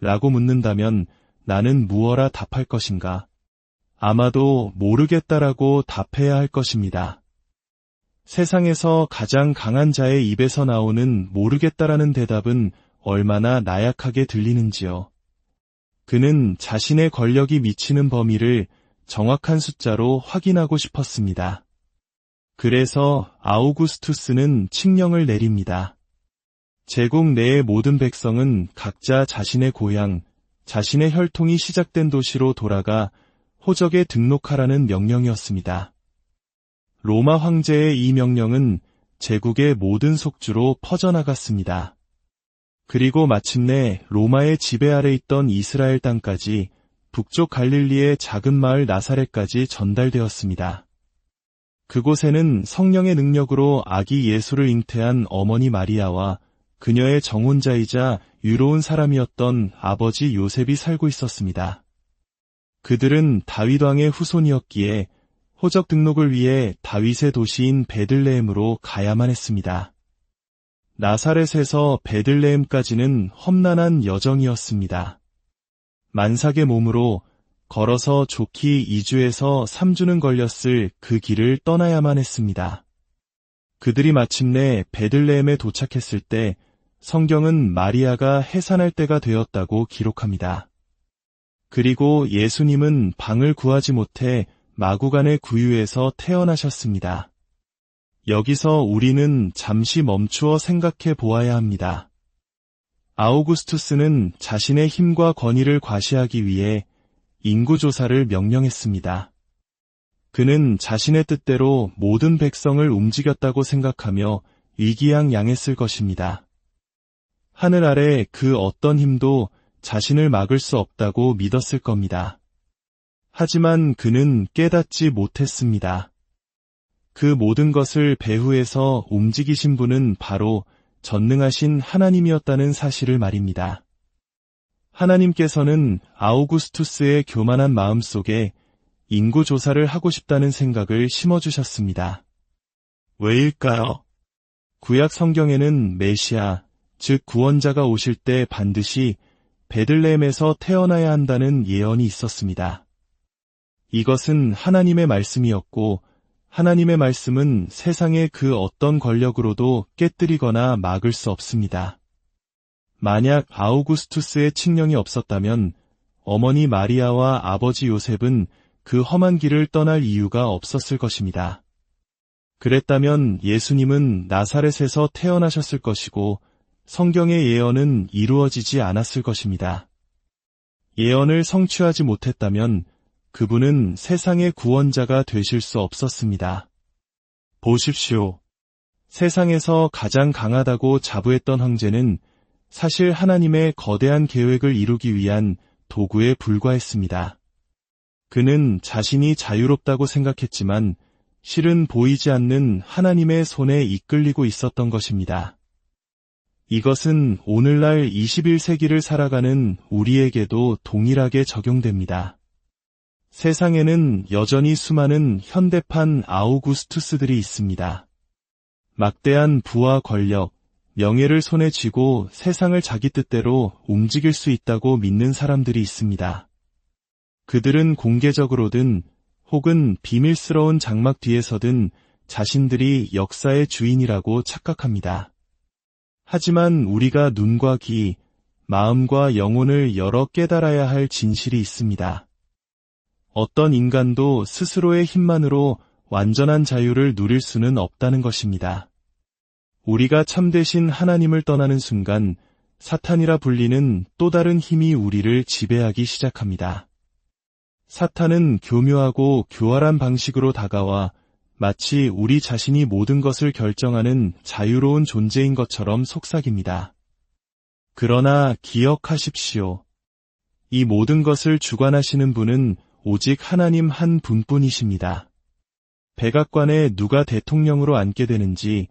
라고 묻는다면 나는 무어라 답할 것인가? 아마도 모르겠다라고 답해야 할 것입니다. 세상에서 가장 강한 자의 입에서 나오는 모르겠다라는 대답은 얼마나 나약하게 들리는지요. 그는 자신의 권력이 미치는 범위를 정확한 숫자로 확인하고 싶었습니다. 그래서 아우구스투스는 칙령을 내립니다. 제국 내의 모든 백성은 각자 자신의 고향, 자신의 혈통이 시작된 도시로 돌아가 호적에 등록하라는 명령이었습니다. 로마 황제의 이 명령은 제국의 모든 속주로 퍼져나갔습니다. 그리고 마침내 로마의 지배 아래 있던 이스라엘 땅까지 북쪽 갈릴리의 작은 마을 나사렛까지 전달되었습니다. 그곳에는 성령의 능력으로 아기 예수를 잉태한 어머니 마리아와 그녀의 정혼자이자 유로운 사람이었던 아버지 요셉이 살고 있었습니다. 그들은 다윗 왕의 후손이었기에 호적 등록을 위해 다윗의 도시인 베들레헴으로 가야만 했습니다. 나사렛에서 베들레헴까지는 험난한 여정이었습니다. 만삭의 몸으로 걸어서 좋기 2주에서 3주는 걸렸을 그 길을 떠나야만 했습니다. 그들이 마침내 베들레헴에 도착했을 때 성경은 마리아가 해산할 때가 되었다고 기록합니다. 그리고 예수님은 방을 구하지 못해 마구간의 구유에서 태어나셨습니다. 여기서 우리는 잠시 멈추어 생각해 보아야 합니다. 아우구스투스는 자신의 힘과 권위를 과시하기 위해 인구조사를 명령했습니다. 그는 자신의 뜻대로 모든 백성을 움직였다고 생각하며 위기양양했을 것입니다. 하늘 아래 그 어떤 힘도 자신을 막을 수 없다고 믿었을 겁니다. 하지만 그는 깨닫지 못했습니다. 그 모든 것을 배후에서 움직이신 분은 바로 전능하신 하나님이었다는 사실을 말입니다. 하나님께서는 아우구스투스의 교만한 마음 속에 인구조사를 하고 싶다는 생각을 심어주셨습니다. 왜일까요? 구약 성경에는 메시아, 즉 구원자가 오실 때 반드시 베들레헴에서 태어나야 한다는 예언이 있었습니다. 이것은 하나님의 말씀이었고 하나님의 말씀은 세상의 그 어떤 권력으로도 깨뜨리거나 막을 수 없습니다. 만약 아우구스투스의 칙령이 없었다면 어머니 마리아와 아버지 요셉은 그 험한 길을 떠날 이유가 없었을 것입니다. 그랬다면 예수님은 나사렛에서 태어나셨을 것이고 성경의 예언은 이루어지지 않았을 것입니다. 예언을 성취하지 못했다면 그분은 세상의 구원자가 되실 수 없었습니다. 보십시오. 세상에서 가장 강하다고 자부했던 황제는 사실 하나님의 거대한 계획을 이루기 위한 도구에 불과했습니다. 그는 자신이 자유롭다고 생각했지만 실은 보이지 않는 하나님의 손에 이끌리고 있었던 것입니다. 이것은 오늘날 21세기를 살아가는 우리에게도 동일하게 적용됩니다. 세상에는 여전히 수많은 현대판 아우구스투스들이 있습니다. 막대한 부와 권력, 명예를 손에 쥐고 세상을 자기 뜻대로 움직일 수 있다고 믿는 사람들이 있습니다. 그들은 공개적으로든 혹은 비밀스러운 장막 뒤에서든 자신들이 역사의 주인이라고 착각합니다. 하지만 우리가 눈과 귀, 마음과 영혼을 열어 깨달아야 할 진실이 있습니다. 어떤 인간도 스스로의 힘만으로 완전한 자유를 누릴 수는 없다는 것입니다. 우리가 참되신 하나님을 떠나는 순간 사탄이라 불리는 또 다른 힘이 우리를 지배하기 시작합니다. 사탄은 교묘하고 교활한 방식으로 다가와 마치 우리 자신이 모든 것을 결정하는 자유로운 존재인 것처럼 속삭입니다. 그러나 기억하십시오. 이 모든 것을 주관하시는 분은 오직 하나님 한 분뿐이십니다. 백악관에 누가 대통령으로 앉게 되는지,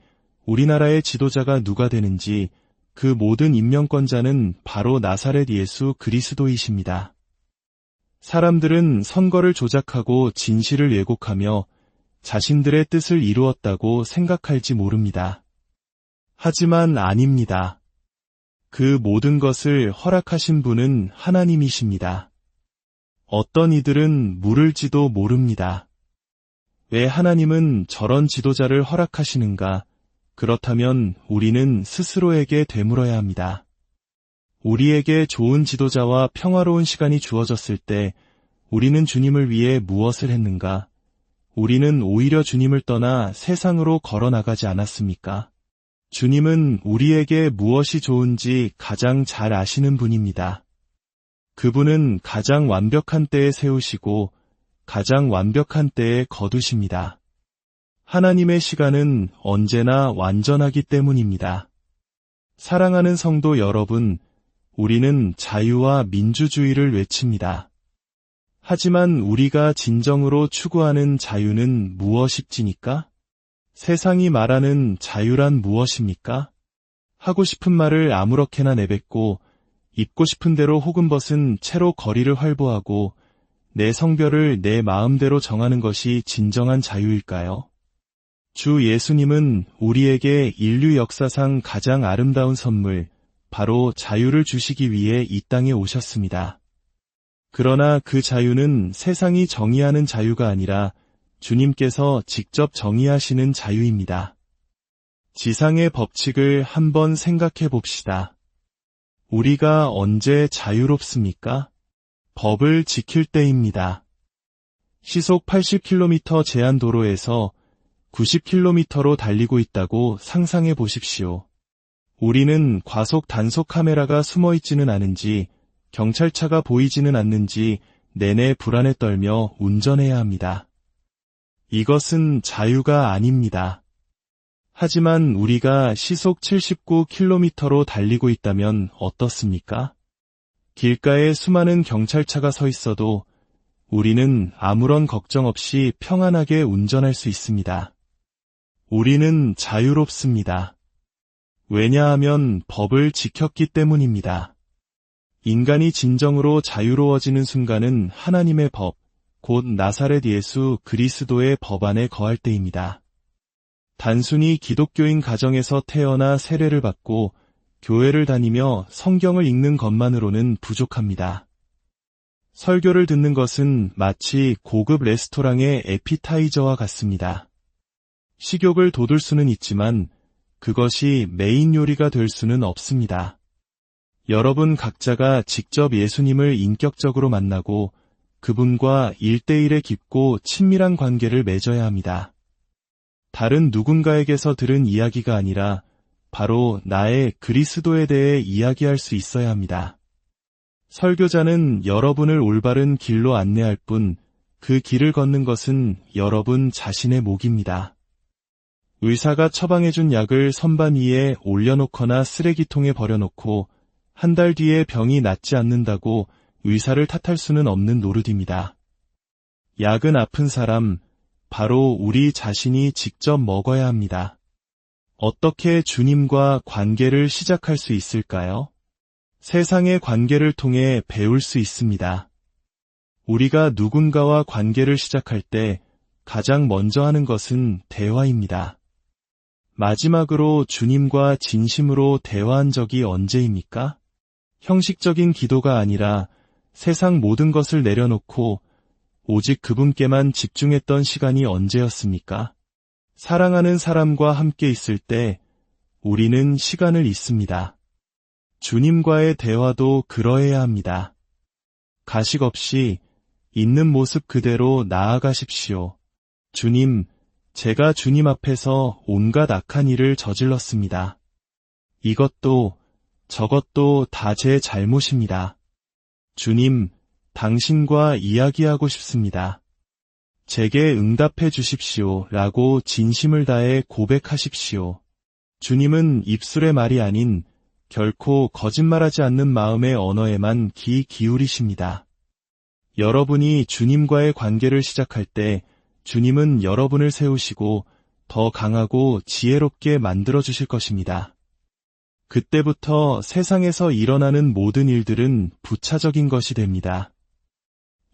우리나라의 지도자가 누가 되는지 그 모든 임명권자는 바로 나사렛 예수 그리스도이십니다. 사람들은 선거를 조작하고 진실을 왜곡하며 자신들의 뜻을 이루었다고 생각할지 모릅니다. 하지만 아닙니다. 그 모든 것을 허락하신 분은 하나님이십니다. 어떤 이들은 물을지도 모릅니다. 왜 하나님은 저런 지도자를 허락하시는가? 그렇다면 우리는 스스로에게 되물어야 합니다. 우리에게 좋은 지도자와 평화로운 시간이 주어졌을 때 우리는 주님을 위해 무엇을 했는가? 우리는 오히려 주님을 떠나 세상으로 걸어나가지 않았습니까? 주님은 우리에게 무엇이 좋은지 가장 잘 아시는 분입니다. 그분은 가장 완벽한 때에 세우시고 가장 완벽한 때에 거두십니다. 하나님의 시간은 언제나 완전하기 때문입니다. 사랑하는 성도 여러분, 우리는 자유와 민주주의를 외칩니다. 하지만 우리가 진정으로 추구하는 자유는 무엇입니까? 세상이 말하는 자유란 무엇입니까? 하고 싶은 말을 아무렇게나 내뱉고 입고 싶은 대로 혹은 벗은 채로 거리를 활보하고 내 성별을 내 마음대로 정하는 것이 진정한 자유일까요? 주 예수님은 우리에게 인류 역사상 가장 아름다운 선물, 바로 자유를 주시기 위해 이 땅에 오셨습니다. 그러나 그 자유는 세상이 정의하는 자유가 아니라 주님께서 직접 정의하시는 자유입니다. 지상의 법칙을 한번 생각해 봅시다. 우리가 언제 자유롭습니까? 법을 지킬 때입니다. 시속 80km 제한 도로에서 90km로 달리고 있다고 상상해 보십시오. 우리는 과속 단속 카메라가 숨어 있지는 않은지, 경찰차가 보이지는 않는지 내내 불안에 떨며 운전해야 합니다. 이것은 자유가 아닙니다. 하지만 우리가 시속 79km로 달리고 있다면 어떻습니까? 길가에 수많은 경찰차가 서 있어도 우리는 아무런 걱정 없이 평안하게 운전할 수 있습니다. 우리는 자유롭습니다. 왜냐하면 법을 지켰기 때문입니다. 인간이 진정으로 자유로워지는 순간은 하나님의 법, 곧 나사렛 예수 그리스도의 법 안에 거할 때입니다. 단순히 기독교인 가정에서 태어나 세례를 받고 교회를 다니며 성경을 읽는 것만으로는 부족합니다. 설교를 듣는 것은 마치 고급 레스토랑의 에피타이저와 같습니다. 식욕을 돋울 수는 있지만 그것이 메인 요리가 될 수는 없습니다. 여러분 각자가 직접 예수님을 인격적으로 만나고 그분과 1대1의 깊고 친밀한 관계를 맺어야 합니다. 다른 누군가에게서 들은 이야기가 아니라 바로 나의 그리스도에 대해 이야기할 수 있어야 합니다. 설교자는 여러분을 올바른 길로 안내할 뿐 그 길을 걷는 것은 여러분 자신의 몫입니다. 의사가 처방해준 약을 선반 위에 올려놓거나 쓰레기통에 버려놓고 한 달 뒤에 병이 낫지 않는다고 의사를 탓할 수는 없는 노릇입니다. 약은 아픈 사람, 바로 우리 자신이 직접 먹어야 합니다. 어떻게 주님과 관계를 시작할 수 있을까요? 세상의 관계를 통해 배울 수 있습니다. 우리가 누군가와 관계를 시작할 때 가장 먼저 하는 것은 대화입니다. 마지막으로 주님과 진심으로 대화한 적이 언제입니까? 형식적인 기도가 아니라 세상 모든 것을 내려놓고 오직 그분께만 집중했던 시간이 언제였습니까? 사랑하는 사람과 함께 있을 때 우리는 시간을 잊습니다. 주님과의 대화도 그러해야 합니다. 가식 없이 있는 모습 그대로 나아가십시오. 주님, 제가 주님 앞에서 온갖 악한 일을 저질렀습니다. 이것도 저것도 다 제 잘못입니다. 주님, 당신과 이야기하고 싶습니다. 제게 응답해 주십시오 라고 진심을 다해 고백하십시오. 주님은 입술의 말이 아닌 결코 거짓말하지 않는 마음의 언어에만 귀 기울이십니다. 여러분이 주님과의 관계를 시작할 때 주님은 여러분을 세우시고 더 강하고 지혜롭게 만들어주실 것입니다. 그때부터 세상에서 일어나는 모든 일들은 부차적인 것이 됩니다.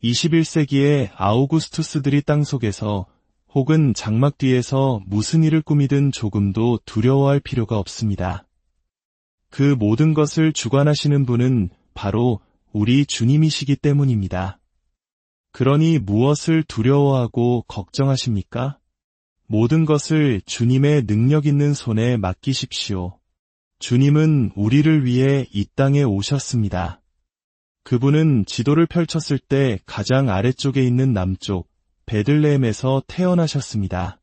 21세기의 아우구스투스들이 땅속에서 혹은 장막 뒤에서 무슨 일을 꾸미든 조금도 두려워할 필요가 없습니다. 그 모든 것을 주관하시는 분은 바로 우리 주님이시기 때문입니다. 그러니 무엇을 두려워하고 걱정하십니까? 모든 것을 주님의 능력 있는 손에 맡기십시오. 주님은 우리를 위해 이 땅에 오셨습니다. 그분은 지도를 펼쳤을 때 가장 아래쪽에 있는 남쪽 베들레헴에서 태어나셨습니다.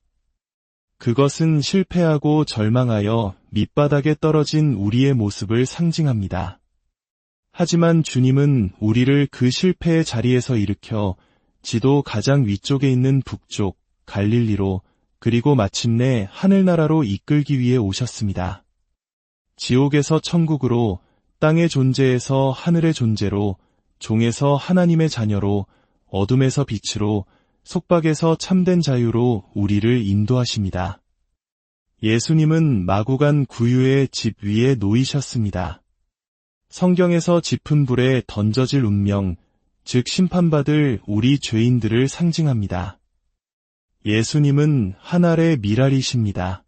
그것은 실패하고 절망하여 밑바닥에 떨어진 우리의 모습을 상징합니다. 하지만 주님은 우리를 그 실패의 자리에서 일으켜 지도 가장 위쪽에 있는 북쪽 갈릴리로 그리고 마침내 하늘나라로 이끌기 위해 오셨습니다. 지옥에서 천국으로, 땅의 존재에서 하늘의 존재로, 종에서 하나님의 자녀로, 어둠에서 빛으로, 속박에서 참된 자유로 우리를 인도하십니다. 예수님은 마구간 구유의 집 위에 놓이셨습니다. 성경에서 짚은 불에 던져질 운명, 즉 심판받을 우리 죄인들을 상징합니다. 예수님은 하늘의 미랄이십니다.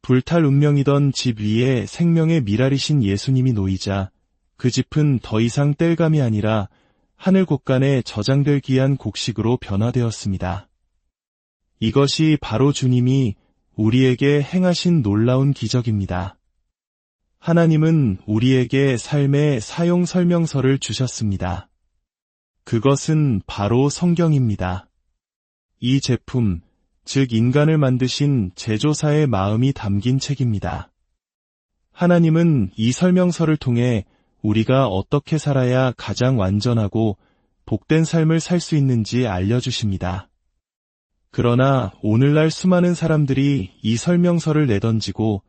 불탈 운명이던 집 위에 생명의 미랄이신 예수님이 놓이자 그 짚은 더 이상 땔감이 아니라 하늘 곳간에 저장될 귀한 곡식으로 변화되었습니다. 이것이 바로 주님이 우리에게 행하신 놀라운 기적입니다. 하나님은 우리에게 삶의 사용 설명서를 주셨습니다. 그것은 바로 성경입니다. 이 제품, 즉 인간을 만드신 제조사의 마음이 담긴 책입니다. 하나님은 이 설명서를 통해 우리가 어떻게 살아야 가장 완전하고 복된 삶을 살 수 있는지 알려주십니다. 그러나 오늘날 수많은 사람들이 이 설명서를 내던지고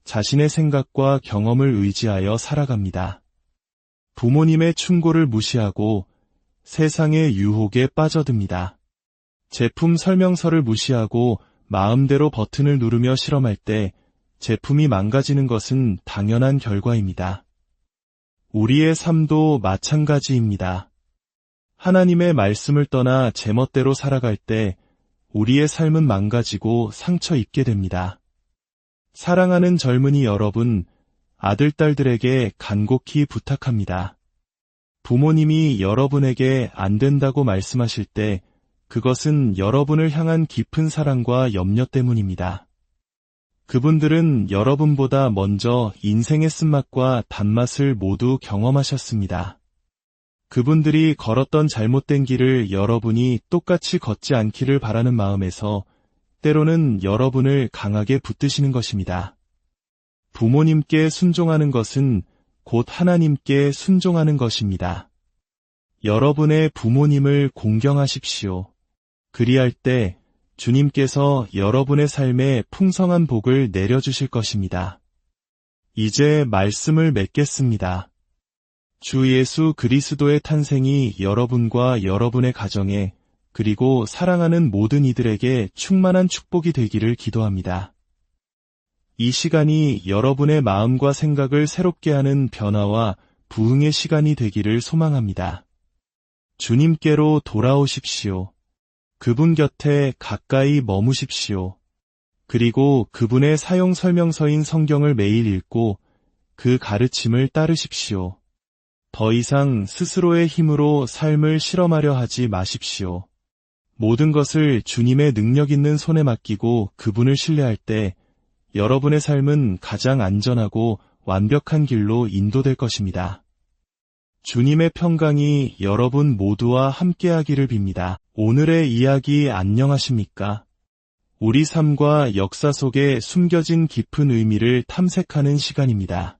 자신의 생각과 경험을 의지하여 살아갑니다. 부모님의 충고를 무시하고 세상의 유혹에 빠져듭니다. 제품 설명서를 무시하고 마음대로 버튼을 누르며 실험할 때 제품이 망가지는 것은 당연한 결과입니다. 우리의 삶도 마찬가지입니다. 하나님의 말씀을 떠나 제멋대로 살아갈 때 우리의 삶은 망가지고 상처 입게 됩니다. 사랑하는 젊은이 여러분, 아들, 딸들에게 간곡히 부탁합니다. 부모님이 여러분에게 안 된다고 말씀하실 때 그것은 여러분을 향한 깊은 사랑과 염려 때문입니다. 그분들은 여러분보다 먼저 인생의 쓴맛과 단맛을 모두 경험하셨습니다. 그분들이 걸었던 잘못된 길을 여러분이 똑같이 걷지 않기를 바라는 마음에서 때로는 여러분을 강하게 붙드시는 것입니다. 부모님께 순종하는 것은 곧 하나님께 순종하는 것입니다. 여러분의 부모님을 공경하십시오. 그리할 때 주님께서 여러분의 삶에 풍성한 복을 내려주실 것입니다. 이제 말씀을 맺겠습니다. 주 예수 그리스도의 탄생이 여러분과 여러분의 가정에 그리고 사랑하는 모든 이들에게 충만한 축복이 되기를 기도합니다. 이 시간이 여러분의 마음과 생각을 새롭게 하는 변화와 부흥의 시간이 되기를 소망합니다. 주님께로 돌아오십시오. 그분 곁에 가까이 머무십시오. 그리고 그분의 사용 설명서인 성경을 매일 읽고 그 가르침을 따르십시오. 더 이상 스스로의 힘으로 삶을 실험하려 하지 마십시오. 모든 것을 주님의 능력 있는 손에 맡기고 그분을 신뢰할 때 여러분의 삶은 가장 안전하고 완벽한 길로 인도될 것입니다. 주님의 평강이 여러분 모두와 함께하기를 빕니다. 오늘의 이야기 안녕하십니까? 우리 삶과 역사 속에 숨겨진 깊은 의미를 탐색하는 시간입니다.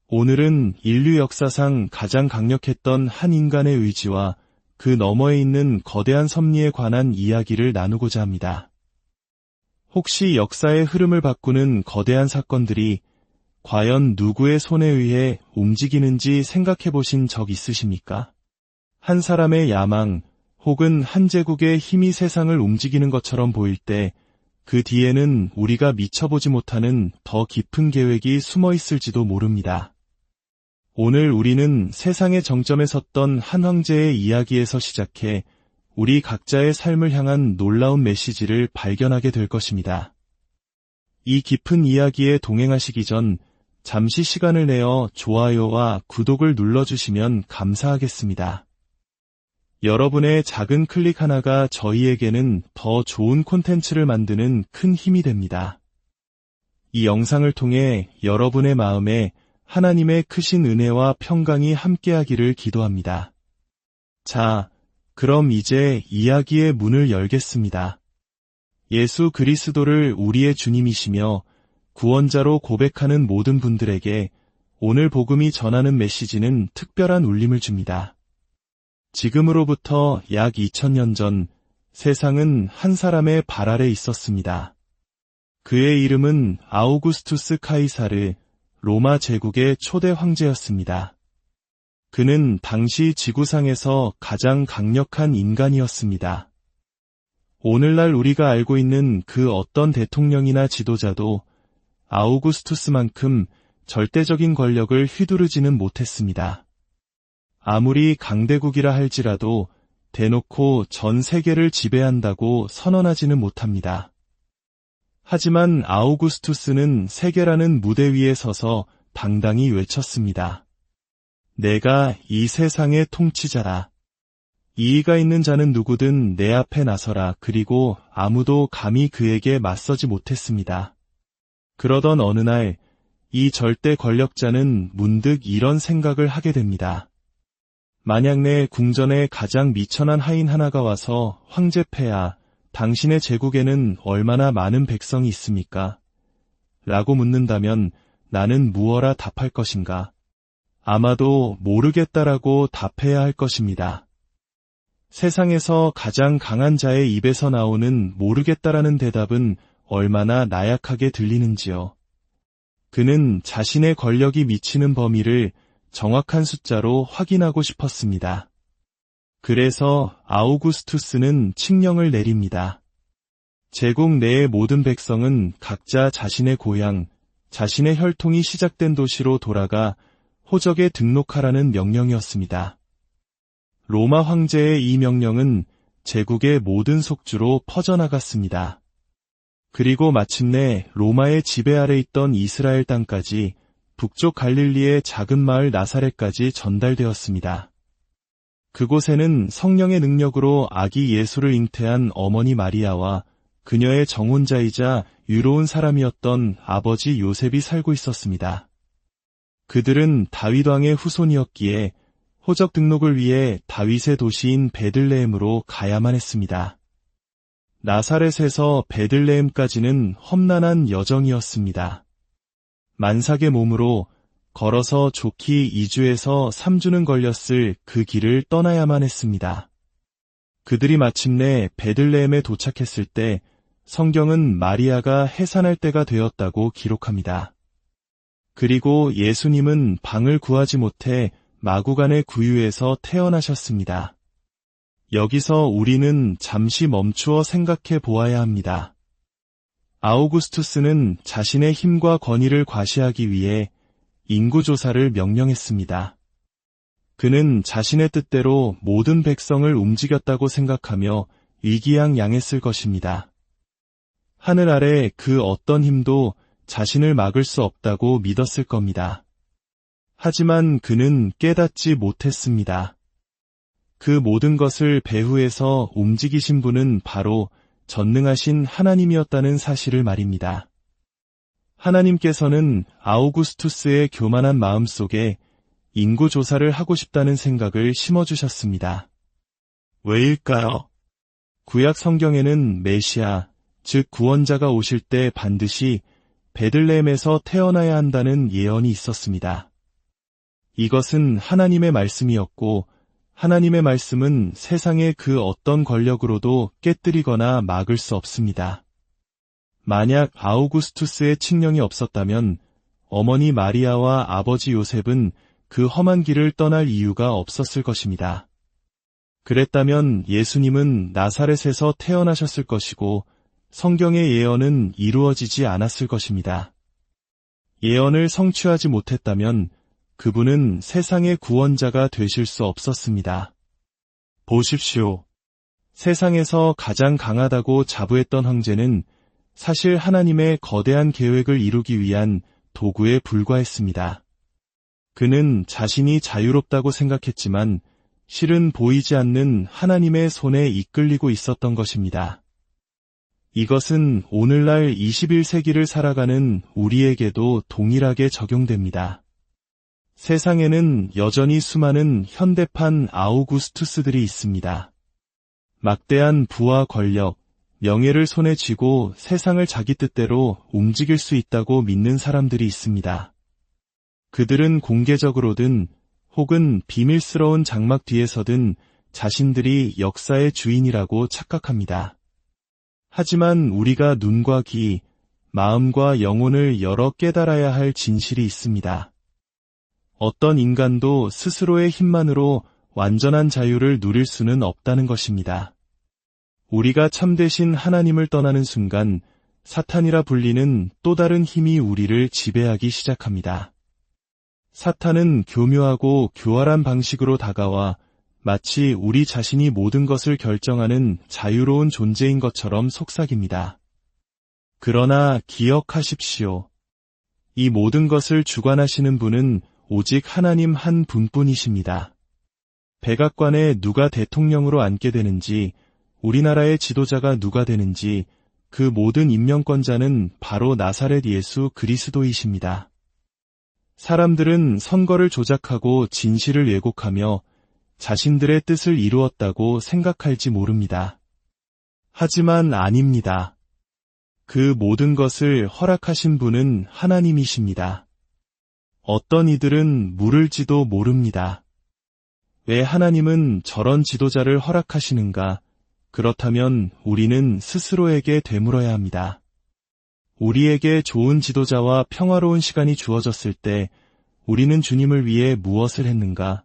오늘은 인류 역사상 가장 강력했던 한 인간의 의지와 그 너머에 있는 거대한 섭리에 관한 이야기를 나누고자 합니다. 혹시 역사의 흐름을 바꾸는 거대한 사건들이 과연 누구의 손에 의해 움직이는지 생각해 보신 적 있으십니까? 한 사람의 야망 혹은 한 제국의 힘이 세상을 움직이는 것처럼 보일 때 그 뒤에는 우리가 미쳐보지 못하는 더 깊은 계획이 숨어 있을지도 모릅니다. 오늘 우리는 세상의 정점에 섰던 한 황제의 이야기에서 시작해 우리 각자의 삶을 향한 놀라운 메시지를 발견하게 될 것입니다. 이 깊은 이야기에 동행하시기 전 잠시 시간을 내어 좋아요와 구독을 눌러주시면 감사하겠습니다. 여러분의 작은 클릭 하나가 저희에게는 더 좋은 콘텐츠를 만드는 큰 힘이 됩니다. 이 영상을 통해 여러분의 마음에 하나님의 크신 은혜와 평강이 함께하기를 기도합니다. 자, 그럼 이제 이야기의 문을 열겠습니다. 예수 그리스도를 우리의 주님이시며 구원자로 고백하는 모든 분들에게 오늘 복음이 전하는 메시지는 특별한 울림을 줍니다. 지금으로부터 약 2000년 전 세상은 한 사람의 발 아래 있었습니다. 그의 이름은 아우구스투스 카이사르, 로마 제국의 초대 황제였습니다. 그는 당시 지구상에서 가장 강력한 인간이었습니다. 오늘날 우리가 알고 있는 그 어떤 대통령이나 지도자도 아우구스투스만큼 절대적인 권력을 휘두르지는 못했습니다. 아무리 강대국이라 할지라도 대놓고 전 세계를 지배한다고 선언하지는 못합니다. 하지만 아우구스투스는 세계라는 무대 위에 서서 당당히 외쳤습니다. 내가 이 세상의 통치자라. 이의가 있는 자는 누구든 내 앞에 나서라. 그리고 아무도 감히 그에게 맞서지 못했습니다. 그러던 어느 날, 이 절대 권력자는 문득 이런 생각을 하게 됩니다. 만약 내 궁전에 가장 미천한 하인 하나가 와서 황제폐하, 당신의 제국에는 얼마나 많은 백성이 있습니까? 라고 묻는다면 나는 무어라 답할 것인가? 아마도 모르겠다라고 답해야 할 것입니다. 세상에서 가장 강한 자의 입에서 나오는 모르겠다라는 대답은 얼마나 나약하게 들리는지요. 그는 자신의 권력이 미치는 범위를 정확한 숫자로 확인하고 싶었습니다. 그래서 아우구스투스는 칙령을 내립니다. 제국 내의 모든 백성은 각자 자신의 고향, 자신의 혈통이 시작된 도시로 돌아가 호적에 등록하라는 명령이었습니다. 로마 황제의 이 명령은 제국의 모든 속주로 퍼져나갔습니다. 그리고 마침내 로마의 지배 아래 있던 이스라엘 땅까지 북쪽 갈릴리의 작은 마을 나사렛까지 전달되었습니다. 그곳에는 성령의 능력으로 아기 예수를 잉태한 어머니 마리아와 그녀의 정혼자이자 유로운 사람이었던 아버지 요셉이 살고 있었습니다. 그들은 다윗 왕의 후손이었기에 호적 등록을 위해 다윗의 도시인 베들레헴으로 가야만 했습니다. 나사렛에서 베들레헴까지는 험난한 여정이었습니다. 만삭의 몸으로 걸어서 좋기 2주에서 3주는 걸렸을 그 길을 떠나야만 했습니다. 그들이 마침내 베들레헴에 도착했을 때 성경은 마리아가 해산할 때가 되었다고 기록합니다. 그리고 예수님은 방을 구하지 못해 마구간의 구유에서 태어나셨습니다. 여기서 우리는 잠시 멈추어 생각해 보아야 합니다. 아우구스투스는 자신의 힘과 권위를 과시하기 위해 인구조사를 명령했습니다. 그는 자신의 뜻대로 모든 백성을 움직였다고 생각하며 위기양양했을 것입니다. 하늘 아래 그 어떤 힘도 자신을 막을 수 없다고 믿었을 겁니다. 하지만 그는 깨닫지 못했습니다. 그 모든 것을 배후에서 움직이신 분은 바로 전능하신 하나님이었다는 사실을 말입니다. 하나님께서는 아우구스투스의 교만한 마음 속에 인구조사를 하고 싶다는 생각을 심어주셨습니다. 왜일까요? 구약 성경에는 메시아, 즉 구원자가 오실 때 반드시 베들레헴에서 태어나야 한다는 예언이 있었습니다. 이것은 하나님의 말씀이었고 하나님의 말씀은 세상의 그 어떤 권력으로도 깨뜨리거나 막을 수 없습니다. 만약 아우구스투스의 칙령이 없었다면 어머니 마리아와 아버지 요셉은 그 험한 길을 떠날 이유가 없었을 것입니다. 그랬다면 예수님은 나사렛에서 태어나셨을 것이고 성경의 예언은 이루어지지 않았을 것입니다. 예언을 성취하지 못했다면 그분은 세상의 구원자가 되실 수 없었습니다. 보십시오. 세상에서 가장 강하다고 자부했던 황제는 사실 하나님의 거대한 계획을 이루기 위한 도구에 불과했습니다. 그는 자신이 자유롭다고 생각했지만 실은 보이지 않는 하나님의 손에 이끌리고 있었던 것입니다. 이것은 오늘날 21세기를 살아가는 우리에게도 동일하게 적용됩니다. 세상에는 여전히 수많은 현대판 아우구스투스들이 있습니다. 막대한 부와 권력, 명예를 손에 쥐고 세상을 자기 뜻대로 움직일 수 있다고 믿는 사람들이 있습니다. 그들은 공개적으로든 혹은 비밀스러운 장막 뒤에서든 자신들이 역사의 주인이라고 착각합니다. 하지만 우리가 눈과 귀, 마음과 영혼을 열어 깨달아야 할 진실이 있습니다. 어떤 인간도 스스로의 힘만으로 완전한 자유를 누릴 수는 없다는 것입니다. 우리가 참되신 하나님을 떠나는 순간 사탄이라 불리는 또 다른 힘이 우리를 지배하기 시작합니다. 사탄은 교묘하고 교활한 방식으로 다가와 마치 우리 자신이 모든 것을 결정하는 자유로운 존재인 것처럼 속삭입니다. 그러나 기억하십시오. 이 모든 것을 주관하시는 분은 오직 하나님 한 분뿐이십니다. 백악관에 누가 대통령으로 앉게 되는지, 우리나라의 지도자가 누가 되는지 그 모든 임명권자는 바로 나사렛 예수 그리스도이십니다. 사람들은 선거를 조작하고 진실을 왜곡하며 자신들의 뜻을 이루었다고 생각할지 모릅니다. 하지만 아닙니다. 그 모든 것을 허락하신 분은 하나님이십니다. 어떤 이들은 물을지도 모릅니다. 왜 하나님은 저런 지도자를 허락하시는가? 그렇다면 우리는 스스로에게 되물어야 합니다. 우리에게 좋은 지도자와 평화로운 시간이 주어졌을 때 우리는 주님을 위해 무엇을 했는가?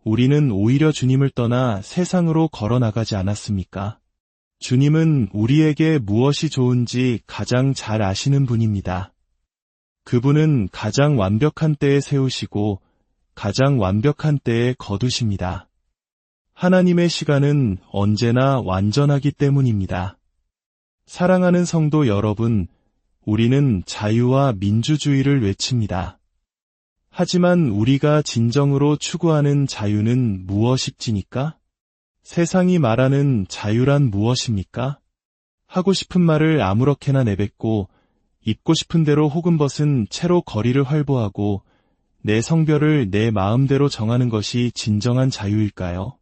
우리는 오히려 주님을 떠나 세상으로 걸어나가지 않았습니까? 주님은 우리에게 무엇이 좋은지 가장 잘 아시는 분입니다. 그분은 가장 완벽한 때에 세우시고 가장 완벽한 때에 거두십니다. 하나님의 시간은 언제나 완전하기 때문입니다. 사랑하는 성도 여러분, 우리는 자유와 민주주의를 외칩니다. 하지만 우리가 진정으로 추구하는 자유는 무엇입니까? 세상이 말하는 자유란 무엇입니까? 하고 싶은 말을 아무렇게나 내뱉고 입고 싶은 대로 혹은 벗은 채로 거리를 활보하고 내 성별을 내 마음대로 정하는 것이 진정한 자유일까요?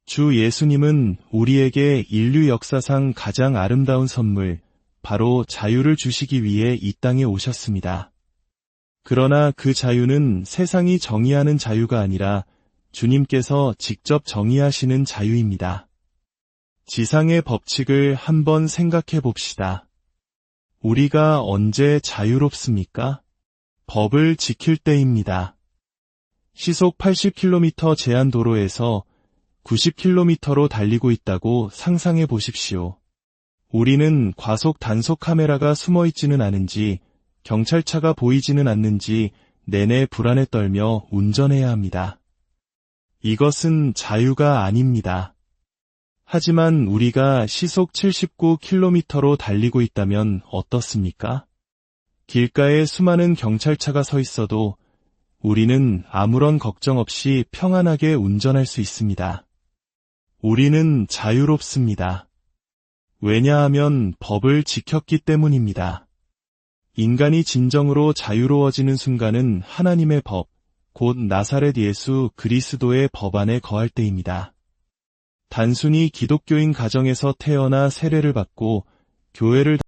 주 예수님은 우리에게 인류 역사상 가장 아름다운 선물, 바로 자유를 주시기 위해 이 땅에 오셨습니다. 그러나 그 자유는 세상이 정의하는 자유가 아니라 주님께서 직접 정의하시는 자유입니다. 지상의 법칙을 한번 생각해 봅시다. 우리가 언제 자유롭습니까? 법을 지킬 때입니다. 시속 80km 제한 도로에서 90km로 달리고 있다고 상상해 보십시오. 우리는 과속 단속 카메라가 숨어 있지는 않은지, 경찰차가 보이지는 않는지 내내 불안에 떨며 운전해야 합니다. 이것은 자유가 아닙니다. 하지만 우리가 시속 79km로 달리고 있다면 어떻습니까? 길가에 수많은 경찰차가 서 있어도 우리는 아무런 걱정 없이 평안하게 운전할 수 있습니다. 우리는 자유롭습니다. 왜냐하면 법을 지켰기 때문입니다. 인간이 진정으로 자유로워지는 순간은 하나님의 법, 곧 나사렛 예수 그리스도의 법 안에 거할 때입니다. 단순히 기독교인 가정에서 태어나 세례를 받고 교회를